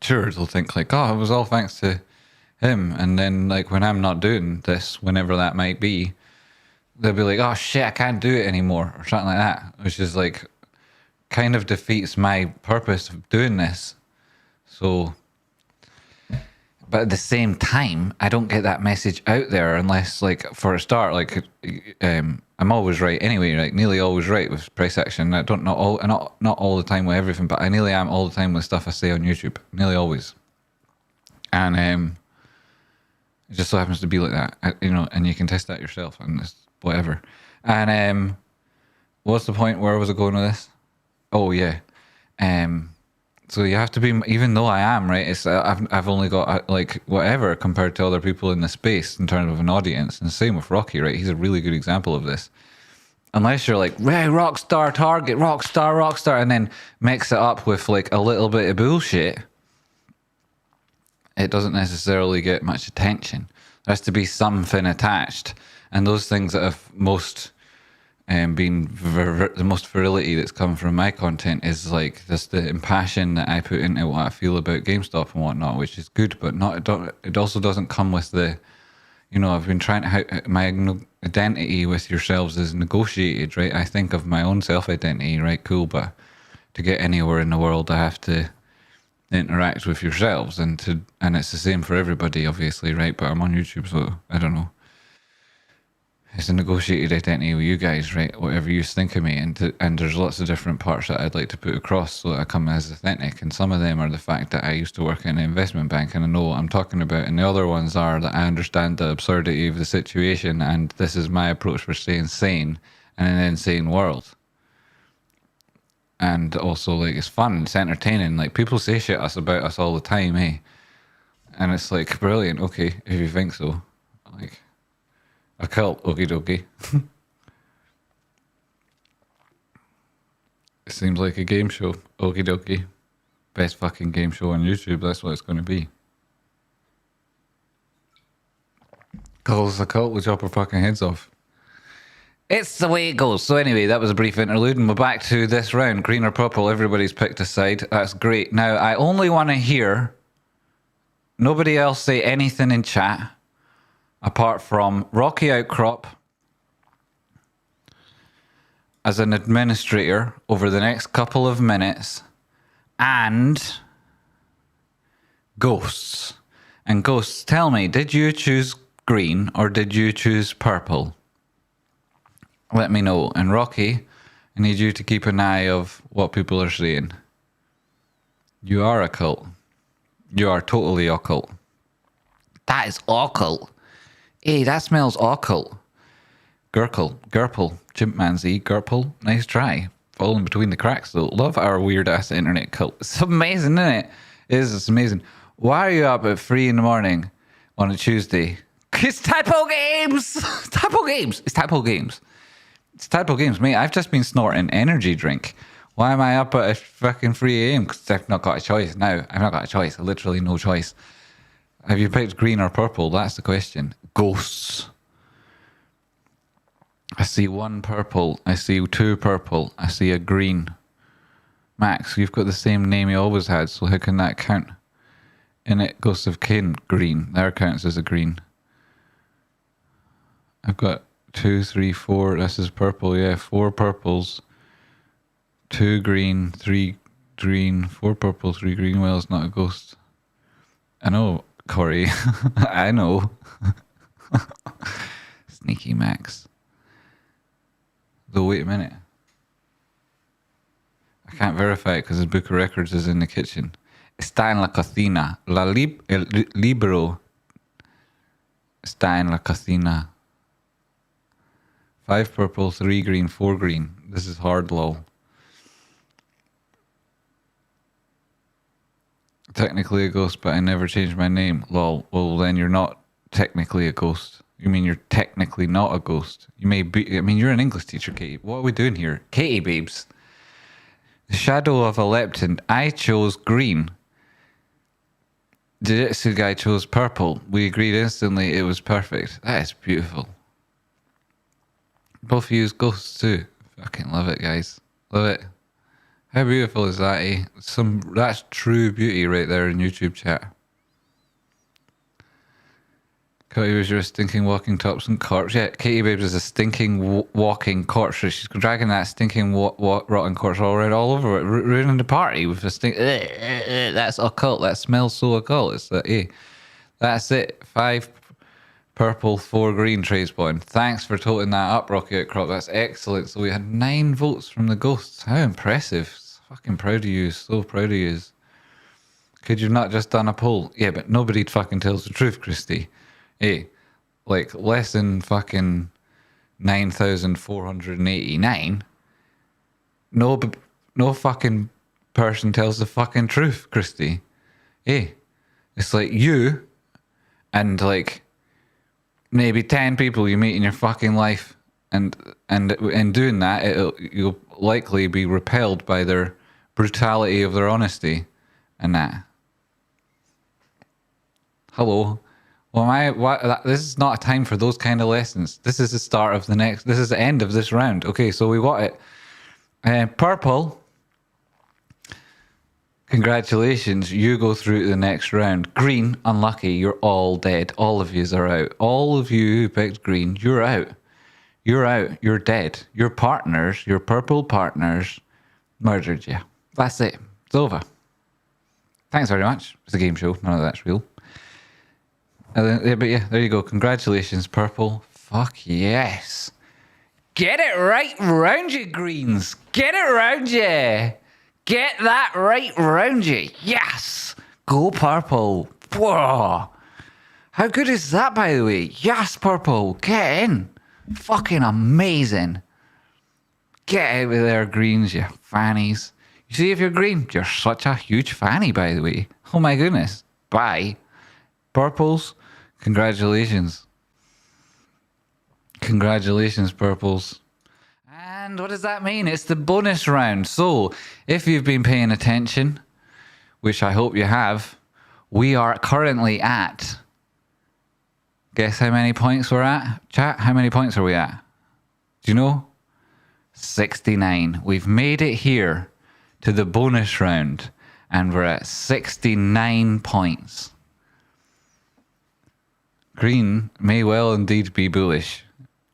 sure, they'll think like, oh, it was all thanks to him. And then, like, when I'm not doing this, whenever that might be, they'll be like, oh shit, I can't do it anymore, or something like that, which is like kind of defeats my purpose of doing this. So, but at the same time, I don't get that message out there unless, like, for a start, like, I'm always right anyway, like nearly always right with price action. I don't know not all the time with everything, but I nearly am all the time with stuff I say on YouTube, nearly always. And it just so happens to be like that, you know, and you can test that yourself and it's whatever. And what's the point? Where was I going with this? Oh yeah. So you have to be, even though I am right, it's I've only got like whatever compared to other people in the space in terms of an audience. And same with Rocky, right? He's a really good example of this. Unless you're like, hey, rockstar target, rockstar, and then mix it up with like a little bit of bullshit, it doesn't necessarily get much attention. There has to be something attached. And those things that have most been the most virility that's come from my content is like this, the passion that I put into what I feel about GameStop and whatnot, which is good, but it also doesn't come with the, you know, I've been trying to, my identity with yourselves is negotiated, right? I think of my own self-identity, right? Cool, but to get anywhere in the world, I have to interact with yourselves, and it's the same for everybody, obviously, right? But I'm on YouTube, so I don't know. It's a negotiated identity with you guys, right? Whatever you think of me, and there's lots of different parts that I'd like to put across so that I come as authentic. And some of them are the fact that I used to work in an investment bank and I know what I'm talking about. And the other ones are that I understand the absurdity of the situation, and this is my approach for staying sane in an insane world. And also, like, it's fun, it's entertaining. Like, people say shit about us all the time, eh? And it's like, brilliant, okay, if you think so. Like, a cult, okie dokie. It seems like a game show, okie dokie. Best fucking game show on YouTube, that's what it's going to be. Calls a cult, we'll chop our fucking heads off. It's the way it goes. So anyway, that was a brief interlude, and we're back to this round. Green or purple, everybody's picked a side. That's great. Now, I only want to hear nobody else say anything in chat apart from Rocky Outcrop as an administrator over the next couple of minutes, and Ghosts. And Ghosts, tell me, did you choose green or did you choose purple? Let me know. And Rocky, I need you to keep an eye of what people are saying. You are a cult. You are totally occult. That is occult. Hey, that smells occult. Gurple, chimpanzee, Gurple, nice try. Falling between the cracks though. Love our weird ass internet cult. It's amazing, isn't it? It's amazing. Why are you up at 3 in the morning on a Tuesday? It's Tadpole Games! Tadpole Games! It's Tadpole Games. It's Tadpole Games, mate. I've just been snorting energy drink. Why am I up at a fucking 3 a.m? Because I've not got a choice now. I've not got a choice. Literally no choice. Have you picked green or purple? That's the question. Ghosts. I see 1 purple. I see 2 purple. I see a green. Max, you've got the same name you always had, so how can that count? In it, Ghosts of Cain, green. There counts as a green. I've got 2, 3, 4. This is purple, yeah. 4 purples. 2 green, 3 green, 4 purple, 3 green. Well, it's not a ghost. I know. Corey. I know. Sneaky Max. Though, wait a minute. I can't verify it because his book of records is in the kitchen. Está en la cocina. El libro está en la cocina. 5 purple, 3 green, 4 green. This is hard, lol. Technically a ghost, but I never changed my name. Lol. Well, then you're not technically a ghost. You mean you're technically not a ghost? You may be. I mean, you're an English teacher, Katie. What are we doing here? Katie, babes. The shadow of a lepton. I chose green. Jiu-Jitsu guy chose purple. We agreed instantly. It was perfect. That is beautiful. Both of you use ghosts too. Fucking love it, guys. Love it. How beautiful is that, eh? That's true beauty right there in YouTube chat. Katie was your stinking walking tops and corpse. Yeah, Katie Babes is a stinking walking corpse. She's dragging that stinking rotten corpse all over it, ruining the party with a stink. That's occult. That smells so occult. It's that, eh? That's it. 5 purple, 4 green, Tradespotting. Thanks for toting that up, Rocky Outcrop. That's excellent. So we had 9 votes from the ghosts. How impressive. Fucking proud of you. So proud of you. Could you not just done a poll? Yeah, but nobody fucking tells the truth, Christy. Hey, like less than fucking 9,489. No fucking person tells the fucking truth, Christy. Hey, it's like you and like maybe 10 people you meet in your fucking life, and in doing that, you'll likely be repelled by their brutality of their honesty and that. Hello. Well, this is not a time for those kind of lessons. This is the start of the next. This is the end of this round. Okay, so we got it. Purple. Congratulations, you go through to the next round. Green, unlucky. You're all dead. All of yous are out. All of you who picked green, you're out. You're out. You're dead. Your partners, your purple partners, murdered you. That's it. It's over. Thanks very much. It's a game show. None of that's real. But yeah, there you go. Congratulations, purple. Fuck yes. Get it right round you, greens. Get it round you. Get that right round you. Yes. Go purple. Whoa. How good is that, by the way? Yes, purple. Get in. Fucking amazing. Get out of there, greens, you fannies. You see, if you're green, you're such a huge fanny, by the way. Oh my goodness. Bye. Purples. Congratulations. Congratulations, purples. And what does that mean? It's the bonus round. So, if you've been paying attention, which I hope you have, we are currently at... Guess how many points we're at? Chat, how many points are we at? Do you know? 69. We've made it here to the bonus round, and we're at 69 points. Green may well indeed be bullish,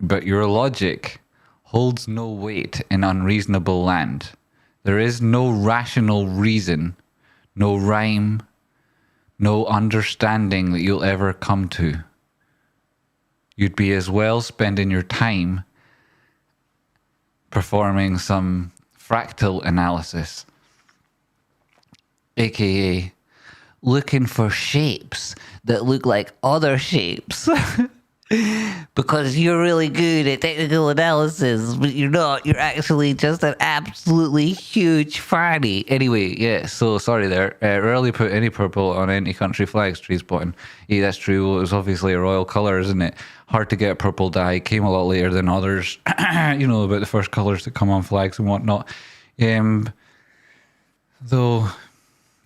but your logic holds no weight in Unreasonable Land. There is no rational reason, no rhyme, no understanding that you'll ever come to. You'd be as well spending your time performing some fractal analysis, aka looking for shapes that look like other shapes. Because you're really good at technical analysis, but you're not. You're actually just an absolutely huge fanny. Anyway, yeah, so sorry there. Rarely put any purple on any country flags, Tradespotting. Yeah, that's true. Well, it was obviously a royal colour, isn't it? Hard to get purple dye. Came a lot later than others. You know, about the first colours that come on flags and whatnot. Though,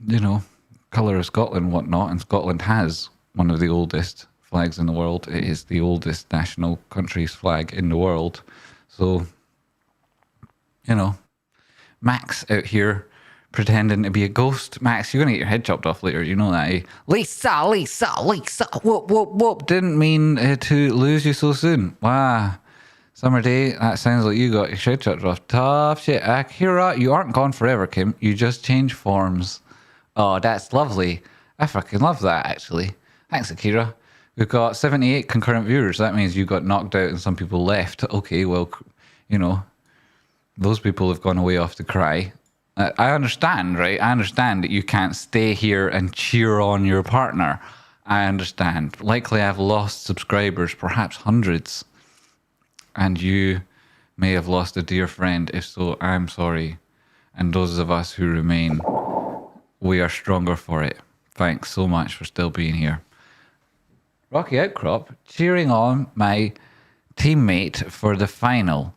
you know, colour of Scotland and whatnot, and Scotland has one of the oldest flags in the world. It is the oldest national country's flag in the world. So, you know, Max out here pretending to be a ghost. Max, you're going to get your head chopped off later. You know that, eh? Lisa, whoop, whoop, whoop. Didn't mean to lose you so soon. Wow. Summer day, that sounds like you got your head chopped off. Tough shit. Akira, you aren't gone forever, Kim. You just change forms. Oh, that's lovely. I fucking love that, actually. Thanks, Akira. We've got 78 concurrent viewers. That means you got knocked out and some people left. Okay, well, you know, those people have gone away off to cry. I understand, right? I understand that you can't stay here and cheer on your partner. I understand. Likely I've lost subscribers, perhaps hundreds. And you may have lost a dear friend. If so, I'm sorry. And those of us who remain, we are stronger for it. Thanks so much for still being here. Rocky Outcrop, cheering on my teammate for the final.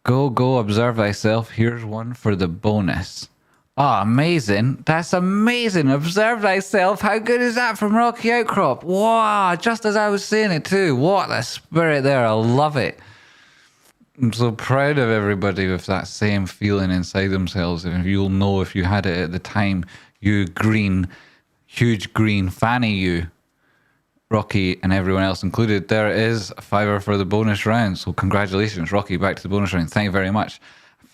Go, observe thyself. Here's one for the bonus. Oh, amazing. That's amazing. Observe thyself. How good is that from Rocky Outcrop? Wow, just as I was saying it too. What a spirit there. I love it. I'm so proud of everybody with that same feeling inside themselves. And you'll know if you had it at the time, you green, huge green fanny you. Rocky and everyone else included. There is a $5 for the bonus round. So congratulations, Rocky, back to the bonus round. Thank you very much.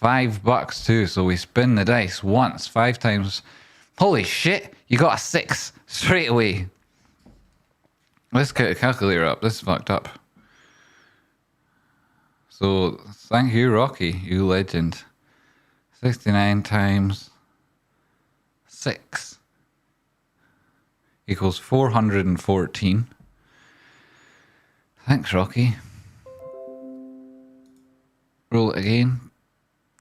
$5 too. So we spin the dice once, 5 times. Holy shit, you got a 6 straight away. Let's get a calculator up. This is fucked up. So thank you, Rocky, you legend. 69 times 6. Equals 414. Thanks, Rocky. Roll it again.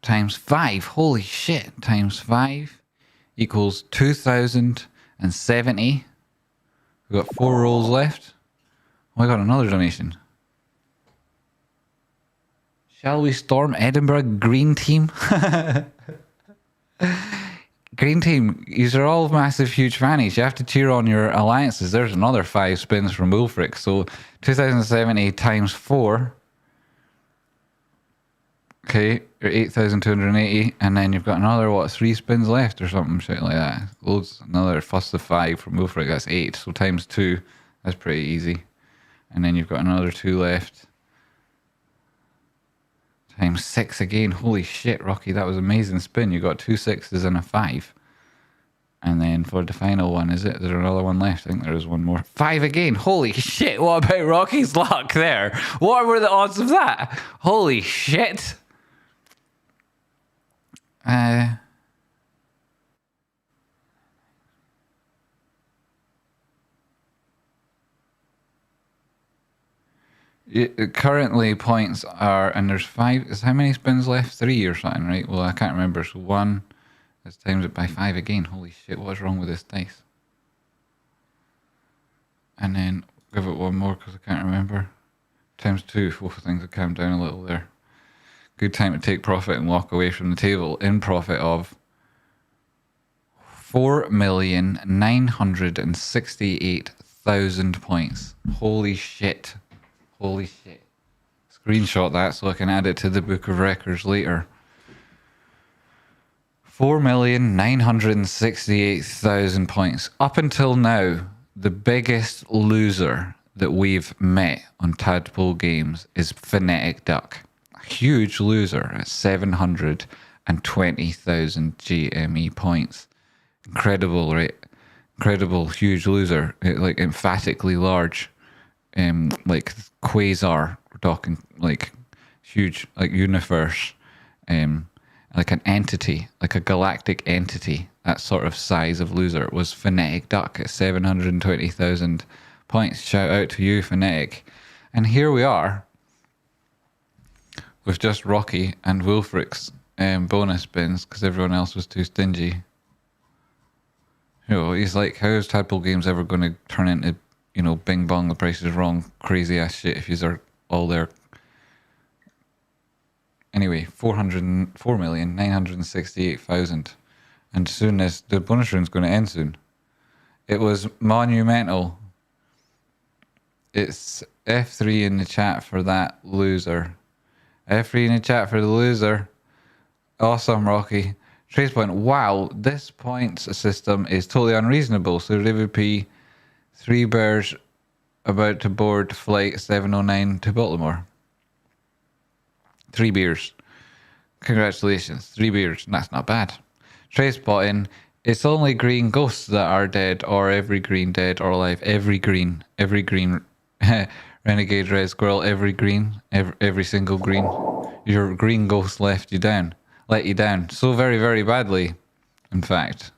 Times 5. Holy shit. Times 5 equals 2,070. We've got 4 rolls left. Oh, I got another donation. Shall we storm Edinburgh, Green Team? Green Team, these are all massive, huge fannies. You have to cheer on your alliances. There's another 5 spins from Wilfric. So 2,070 times 4. Okay, you're 8,280. And then you've got another, what, 3 spins left or something shit like that. Loads, another fuss of 5 from Wilfric. That's 8. So times 2. That's pretty easy. And then you've got another 2 left. Times 6 again. Holy shit, Rocky, that was an amazing spin. You got 2 6s and a 5. And then for the final one, is there another one left? I think there is one more. 5 again. Holy shit, what about Rocky's luck there? What were the odds of that? Holy shit. Currently points are, and there's 5, is how many spins left? 3 or something, right? Well, I can't remember. So 1, let's times it by 5 again. Holy shit, what's wrong with this dice? And then give it one more because I can't remember. Times 2, things have calmed down a little there. Good time to take profit and walk away from the table in profit of 4,968,000 points. Holy shit. Holy shit. Screenshot that so I can add it to the book of records later. 4,968,000 points. Up until now, the biggest loser that we've met on Tadpole Games is Phonetic Duck. A huge loser at 720,000 GME points. Incredible, right? Incredible, huge loser. Like emphatically large. Like quasar, we're talking like huge, like universe, like an entity, like a galactic entity. That sort of size of loser was Phonetic Duck at 720,000 points. Shout out to you, Phonetic. And here we are with just Rocky and Wilfric's bonus spins because everyone else was too stingy. You know, he's like, how is Tadpole Games ever going to turn into, you know, bing bong, the price is wrong, crazy ass shit if yous are all there. Anyway, 4,968,000. And soon the bonus round's going to end soon. It was monumental. It's F3 in the chat for that loser. F3 in the chat for the loser. Awesome, Rocky. Tradespotting. Wow, this points system is totally unreasonable. So there would be 3 bears about to board flight 709 to Baltimore. 3 beers. Congratulations. 3 beers. That's not bad. Tradespotting. It's only green ghosts that are dead, or every green dead or alive. Every green renegade red squirrel. Every green, every single green. Your green ghost let you down so very, very badly. In fact,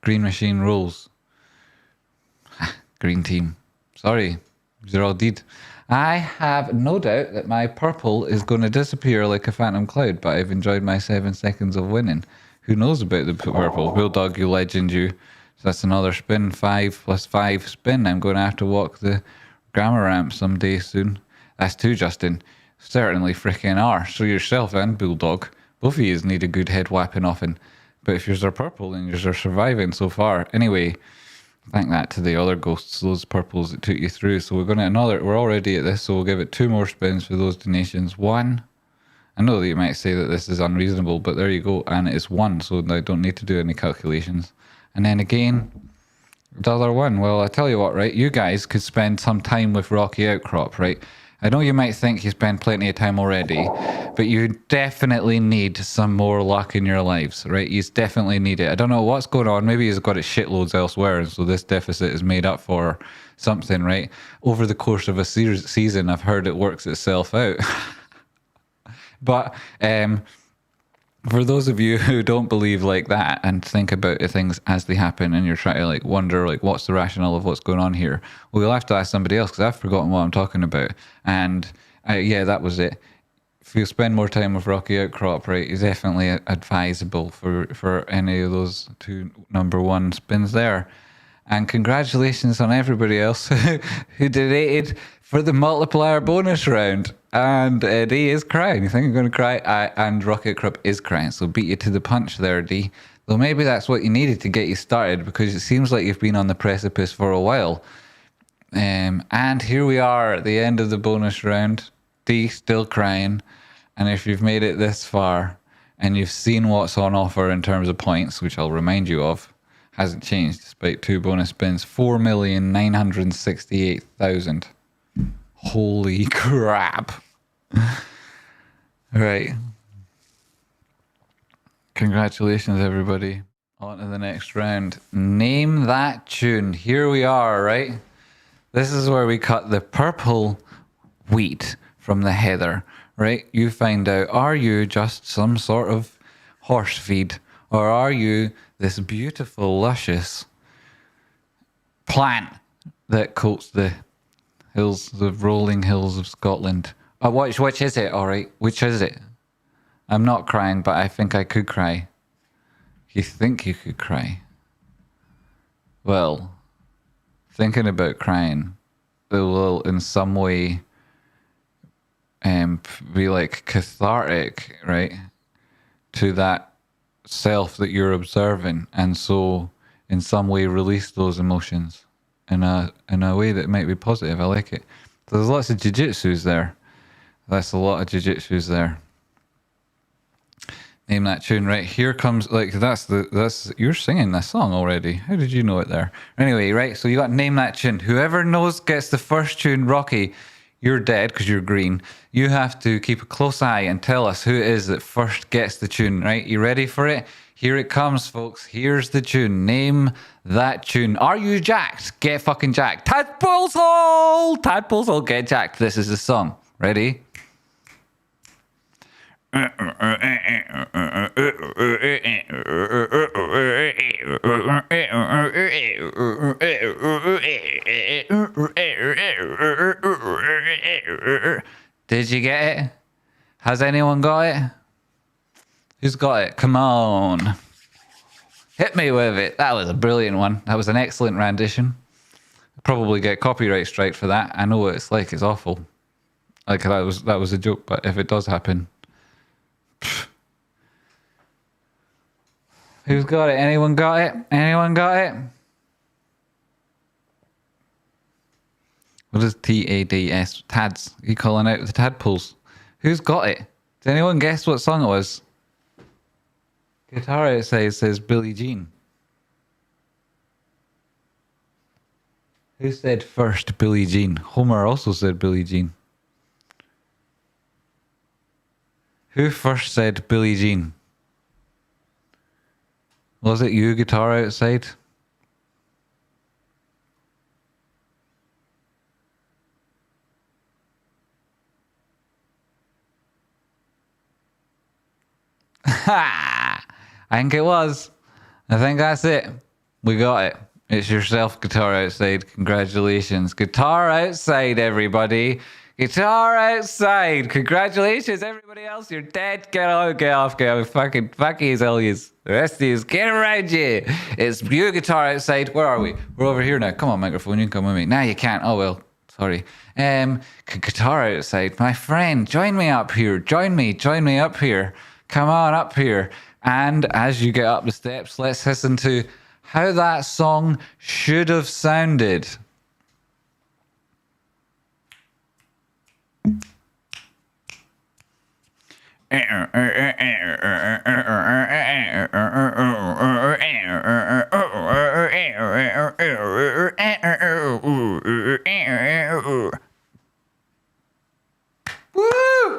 green machine rules. Green team. Sorry, you're all dead. I have no doubt that my purple is going to disappear like a phantom cloud, but I've enjoyed my 7 seconds of winning. Who knows about the purple? Bulldog, you legend, you. So that's another spin. 5 plus 5 spin. I'm going to have to walk the grammar ramp someday soon. That's 2, Justin. Certainly freaking are. So yourself and Bulldog, both of you need a good head whapping off in. But if you're purple, then you're surviving so far. Anyway, thank that to the other ghosts, those purples that took you through. So we're already at this, so we'll give it 2 more spins for those donations. 1. I know that you might say that this is unreasonable, but there you go, and it's 1, so I don't need to do any calculations. And then again, $1. Well, I tell you what, right? You guys could spend some time with Rocky Outcrop, right? I know you might think you spend plenty of time already, but you definitely need some more luck in your lives, right? You definitely need it. I don't know what's going on. Maybe he's got it shitloads elsewhere, and so this deficit is made up for something, right? Over the course of a season, I've heard it works itself out. But for those of you who don't believe like that and think about things as they happen, and you're trying to like wonder like what's the rationale of what's going on here, well, you'll have to ask somebody else, because I've forgotten what I'm talking about. And yeah, that was it. If you spend more time with Rocky Outcrop, right, is definitely advisable for any of those 2 number 1 spins there. And congratulations on everybody else who donated for the multiplier bonus round. And D is crying. You think I'm going to cry? And Rocket Crop is crying. So beat you to the punch there, D. Though maybe that's what you needed to get you started, because it seems like you've been on the precipice for a while. And here we are at the end of the bonus round. D still crying. And if you've made it this far and you've seen what's on offer in terms of points, which I'll remind you of, hasn't changed despite 2 bonus spins, 4,968,000. Holy crap. Right. Congratulations, everybody. On to the next round. Name that tune. Here we are, right? This is where we cut the purple wheat from the heather, right? You find out, are you just some sort of horse feed, or are you this beautiful, luscious plant that coats the hills, the rolling hills of Scotland? Which is it? All right, which is it? I'm not crying, but I think I could cry. You think you could cry? Well, thinking about crying, it will in some way be like cathartic, right, to that self that you're observing, and so in some way release those emotions in a way that might be positive. I like it. There's lots of jiu-jitsus there. That's a lot of jiu-jitsus there. Name that tune. Right, here comes, like, that's you're singing this song already. How did you know it there? Anyway, right, so you got name that tune. Whoever knows gets the first tune. Rocky, you're dead because you're green. You have to keep a close eye and tell us who it is that first gets the tune, right? You ready for it? Here it comes, folks. Here's the tune. Name that tune. Are you jacked? Get fucking jacked. Tadpoles all! Tadpoles all get jacked. This is the song. Ready? Did you get it? Has anyone got it? Who's got it? Come on. Hit me with it. That was a brilliant one. That was an excellent rendition. I'll probably get copyright strike for that. I know what it's like. It's awful. Like, that was a joke, but if it does happen. Pfft. Who's got it? Anyone got it? Anyone got it? What is TADS? Tads. You calling out the tadpoles? Who's got it? Did anyone guess what song it was? Guitar, it says Billie Jean. Who said first Billie Jean? Homer also said Billie Jean. Who first said Billie Jean? Was it you, guitar outside? Ha! I think it was. I think that's it. We got it. It's yourself, guitar outside. Congratulations. Guitar outside, everybody. Guitar outside. Congratulations, everybody else. You're dead. Get out, get off, get off. Fucking yous, all yous. The rest of yous, get around you. It's you, guitar outside. Where are we? We're over here now. Come on, microphone. You can come with me. Nah, you can't. Oh, well. Sorry. Guitar outside. My friend, join me up here. Join me up here. Come on up here. And as you get up the steps, let's listen to how that song should have sounded. Woo!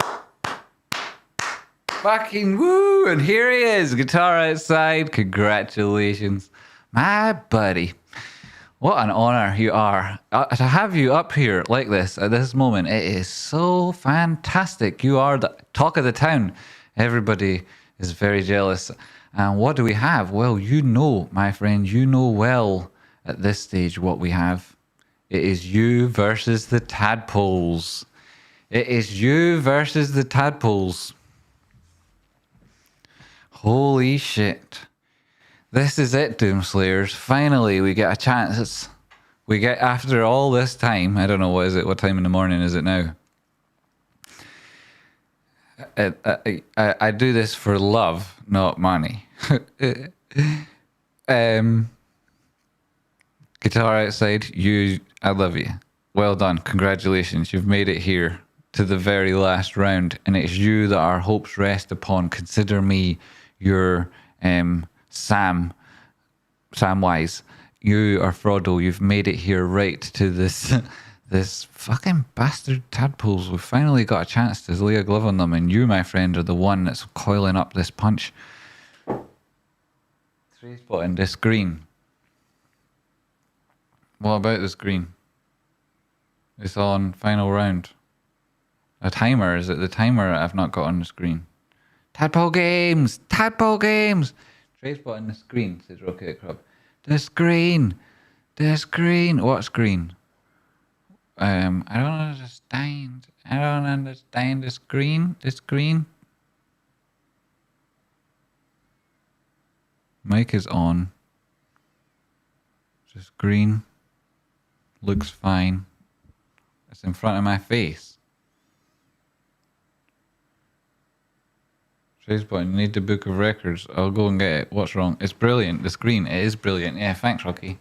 Fucking woo! And here he is, guitar outside. Congratulations, my buddy. What an honor you are. To have you up here like this at this moment, it is so fantastic. You are the talk of the town. Everybody is very jealous. And what do we have? Well, you know, my friend, you know well at this stage what we have. It is you versus the tadpoles. It is you versus the tadpoles. Holy shit. This is it, Doomslayers. Finally, we get a chance. We get, after all this time, I don't know, what is it? What time in the morning is it now? I do this for love, not money. Guitar outside, I love you. Well done. Congratulations. You've made it here to the very last round, and it's you that our hopes rest upon. Consider me your Samwise. You are Frodo. You've made it here right to this this fucking bastard tadpoles. We've finally got a chance to lay a glove on them, and you, my friend, are the one that's coiling up this punch. Tradespotting this green. What about this green? It's on final round. A timer. Is it the timer I've not got on the screen? Tadpole Games! Tadpole Games! Tradespotting the screen, says Rocket Crab. The screen! The screen! What screen? I don't understand. I don't understand the screen. The screen. Mic is on. The screen looks fine. It's in front of my face. Tradespotting, you need the book of records. I'll go and get it. What's wrong? It's brilliant. The screen, it is brilliant. Yeah, thanks, Rocky.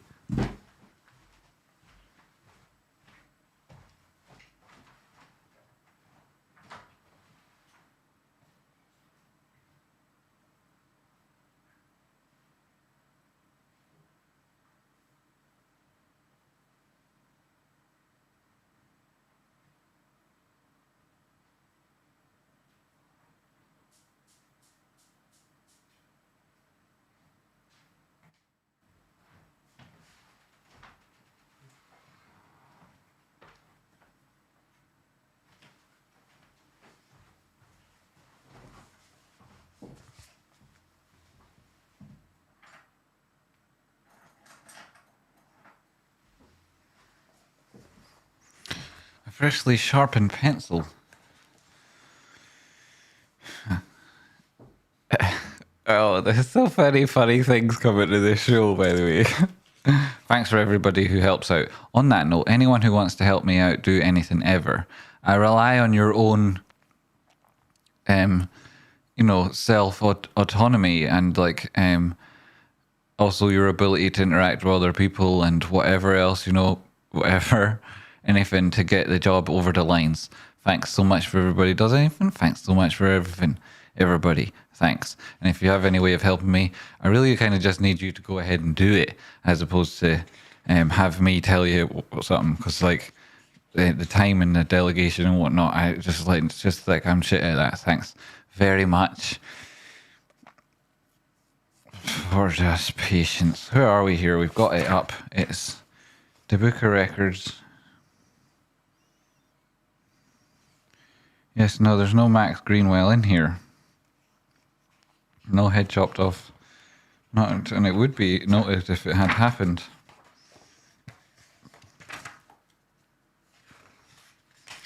A freshly sharpened pencil. Oh, there's so funny things coming to this show, by the way. Thanks for everybody who helps out. On that note, anyone who wants to help me out, do anything ever, I rely on your own, self-autonomy and, also your ability to interact with other people and whatever else, anything to get the job over the lines. Thanks so much for everybody who does anything. Thanks so much for everything, everybody. Thanks. And if you have any way of helping me, I really kind of just need you to go ahead and do it, as opposed to have me tell you something, because the time and the delegation and whatnot, it's just I'm shit at that. Thanks very much. For just patience. Who are we here? We've got it up. It's the Book of Records. Yes, no, there's no Max Greenwell in here. No head chopped off. Not, and it would be noted if it had happened.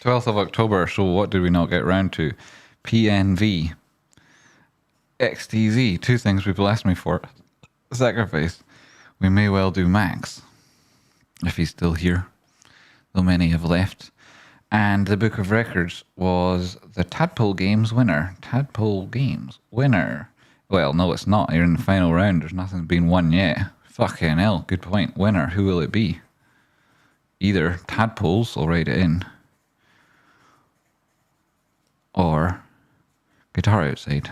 12th of October, so what did we not get round to? PNV. XTZ, two things people asked me for. Sacrifice. We may well do Max, if he's still here, though many have left. And the Book of Records was the Tadpole Games winner. Tadpole Games winner. Well, no, it's not. You're in the final round. There's nothing been won yet. Fucking hell. Good point. Winner. Who will it be? Either Tadpoles, I'll write it in, or Guitar Outside,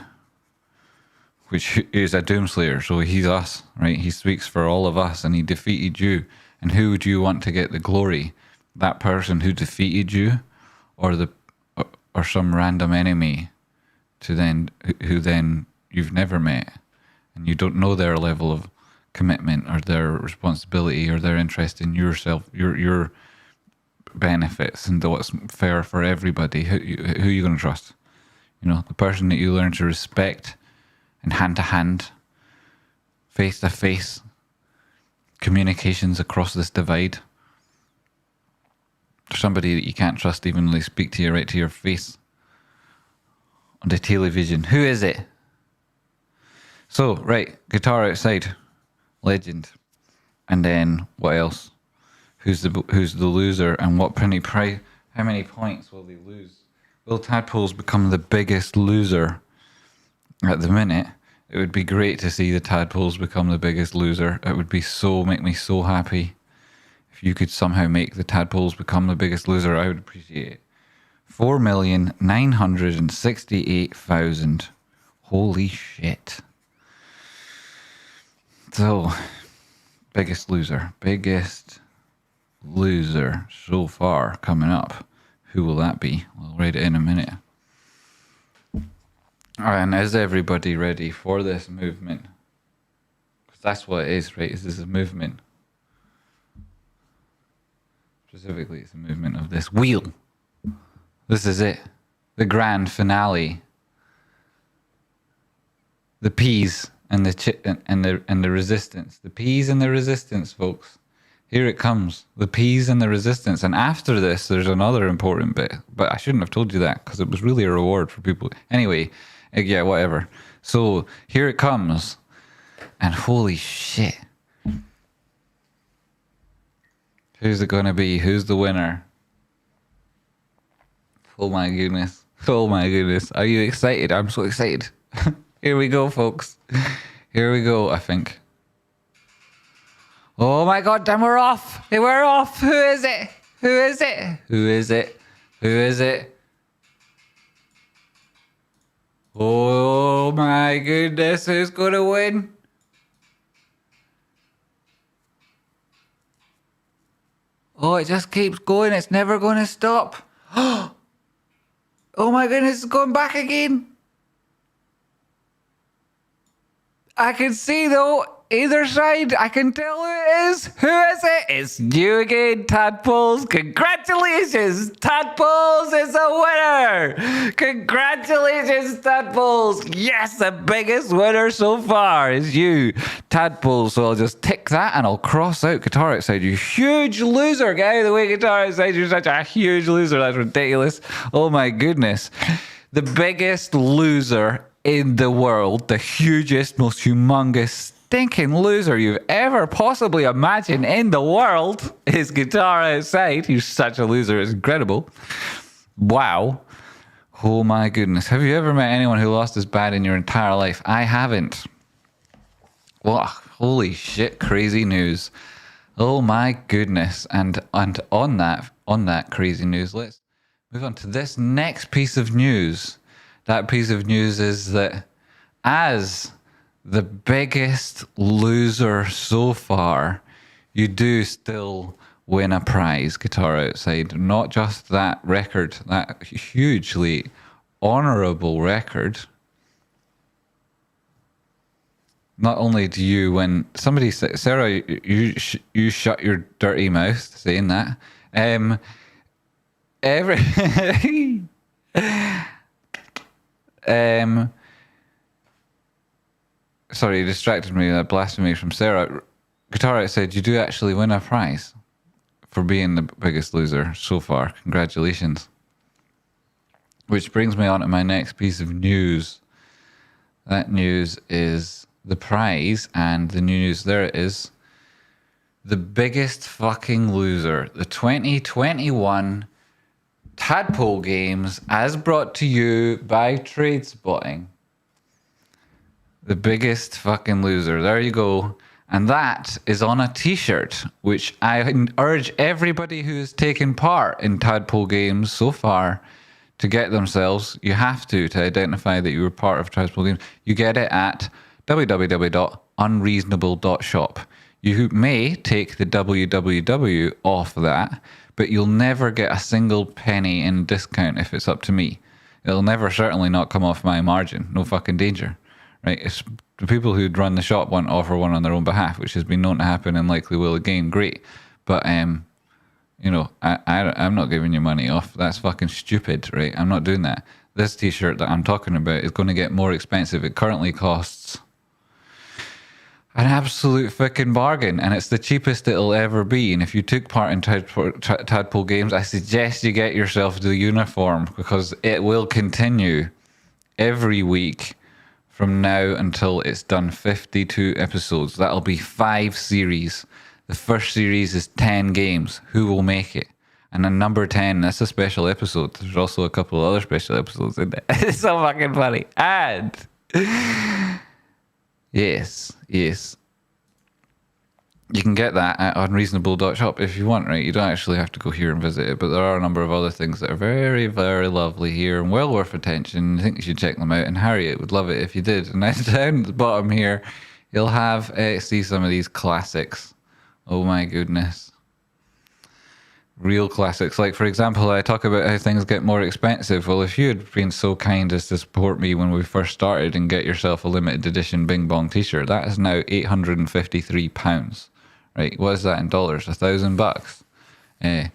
which is a Doomslayer, so he's us, right? He speaks for all of us, and he defeated you. And who would you want to get the glory? That person who defeated you, or some random enemy to then who then you've never met, and you don't know their level of commitment or their responsibility or their interest in yourself, your benefits and what's fair for everybody. Who are you going to trust? You know, the person that you learn to respect, and hand to hand, face to face, communications across this divide. Somebody that you can't trust even when they speak to you right to your face on the television. Who is it? So, right, Guitar Outside, legend. And then what else? Who's the loser, and what penny price? How many points will they lose? Will Tadpoles become the biggest loser? At the minute, it would be great to see the Tadpoles become the biggest loser. It would be make me so happy. If you could somehow make the Tadpoles become the biggest loser, I would appreciate it. 4,968,000. Holy shit. So, biggest loser so far coming up. Who will that be? We'll write it in a minute. And is everybody ready for this movement? Because that's what it is, right? This is a movement. Specifically, it's a movement of this wheel. This is it. The grand finale. The peas and the resistance. The peas and the resistance, folks. Here it comes. The peas and the resistance. And after this, there's another important bit. But I shouldn't have told you that, because it was really a reward for people. Anyway, yeah, whatever. So here it comes. And holy shit. Who's it going to be? Who's the winner? Oh my goodness. Oh my goodness. Are you excited? I'm so excited. Here we go, folks. Here we go, I think. Oh my god, damn, we're off. We're off. Who is it? Who is it? Who is it? Who is it? Oh my goodness, who's going to win? Oh, it just keeps going. It's never going to stop. Oh my goodness, it's going back again. I can see, though, either side. I can tell who it is. Who is it? It's you again, Tadpoles. Congratulations, Tadpoles is a winner. Congratulations, Tadpoles. Yes, the biggest winner so far is you, Tadpoles. So I'll just tick that and I'll cross out Guitar Outside. You huge loser, guy. The way Guitar Outside, you're such a huge loser. That's ridiculous. Oh my goodness. The biggest loser in the world, the hugest, most humongous, stinking loser you've ever possibly imagined in the world is Guitar Outside. He's such a loser, it's incredible. Wow. Oh my goodness. Have you ever met anyone who lost as bad in your entire life? I haven't. Well, holy shit, crazy news. Oh my goodness. And on that crazy news, let's move on to this next piece of news. That piece of news is that as the biggest loser so far, you do still win a prize, Guitar Outside. Not just that record, that hugely honourable record. Not only do you win, somebody said, Sarah, you shut your dirty mouth saying that. Every sorry, you distracted me. That blasphemy from Sarah. Guitar said you do actually win a prize for being the biggest loser so far. Congratulations. Which brings me on to my next piece of news. That news is the prize, and the new news there it is. The biggest fucking loser. The 2021 Tadpole Games, as brought to you by Tradespotting. The biggest fucking loser. There you go. And that is on a t-shirt, which I urge everybody who has taken part in Tadpole Games so far to get themselves. You have to identify that you were part of Tadpole Games. You get it at www.unreasonable.shop. You may take the www off that, but you'll never get a single penny in discount if it's up to me. It'll never, certainly not come off my margin. No fucking danger, right? It's the people who run the shop want to offer one on their own behalf, which has been known to happen and likely will again. Great, but you know, I'm not giving you money off. That's fucking stupid, right? I'm not doing that. This t-shirt that I'm talking about is going to get more expensive. It currently costs an absolute fucking bargain, and it's the cheapest it'll ever be. And if you took part in Tadpole Games, I suggest you get yourself the uniform, because it will continue every week from now until it's done 52 episodes. That'll be 5 series. The first series is 10 games. Who will make it? And then number 10, that's a special episode. There's also a couple of other special episodes in there. It's so fucking funny. And yes. You can get that at unreasonable.shop if you want, right? You don't actually have to go here and visit it, but there are a number of other things that are very, very lovely here and well worth attention. I think you should check them out, and Harriet would love it if you did. And then down at the bottom here, you'll have, see some of these classics. Oh my goodness. Real classics. Like, for example, I talk about how things get more expensive. Well, if you had been so kind as to support me when we first started and get yourself a limited edition Bing Bong t-shirt, that is now £853. Right? What is that in dollars? $1,000.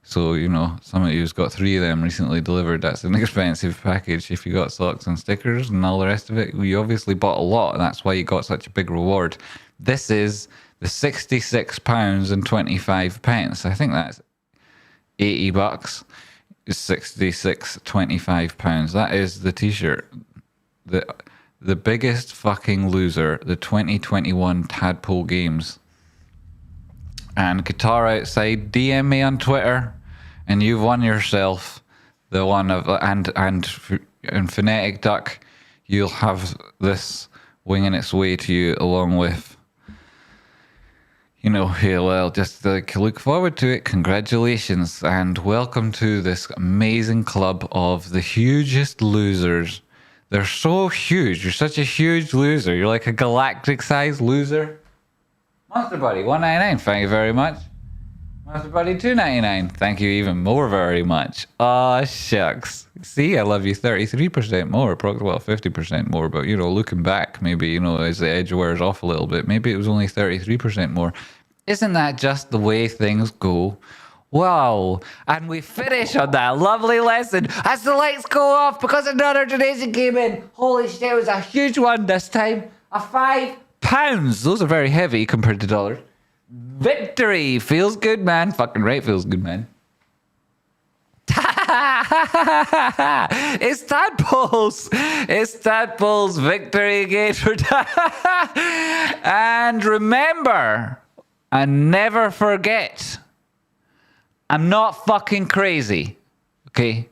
So, you know, some of you's got 3 of them recently delivered. That's an expensive package. If you got socks and stickers and all the rest of it, you obviously bought a lot, and that's why you got such a big reward. This is the £66.25. I think that's $80. Is £66.25. That is the t-shirt. The biggest fucking loser, the 2021 Tadpole Games. And Guitar Outside, DM me on Twitter, and you've won yourself the one of, and Phonetic Duck, you'll have this winging its way to you along with, you know, well, just look forward to it. Congratulations, and welcome to this amazing club of the hugest losers. They're so huge. You're such a huge loser. You're like a galactic-sized loser. Monster Buddy, $1.99. Thank you very much. Monster Buddy, $2.99. Thank you even more very much. Aw, shucks. See, I love you 33% more, well, 50% more, but, you know, looking back, maybe, you know, as the edge wears off a little bit, maybe it was only 33% more. Isn't that just the way things go? Wow. And we finish on that lovely lesson as the lights go off because another donation came in. Holy shit, it was a huge one this time. A £5. Those are very heavy compared to dollars. Victory. Feels good, man. Fucking right, feels good, man. It's Tadpoles. It's Tadpoles victory again for And remember, and never forget, I'm not fucking crazy. Okay?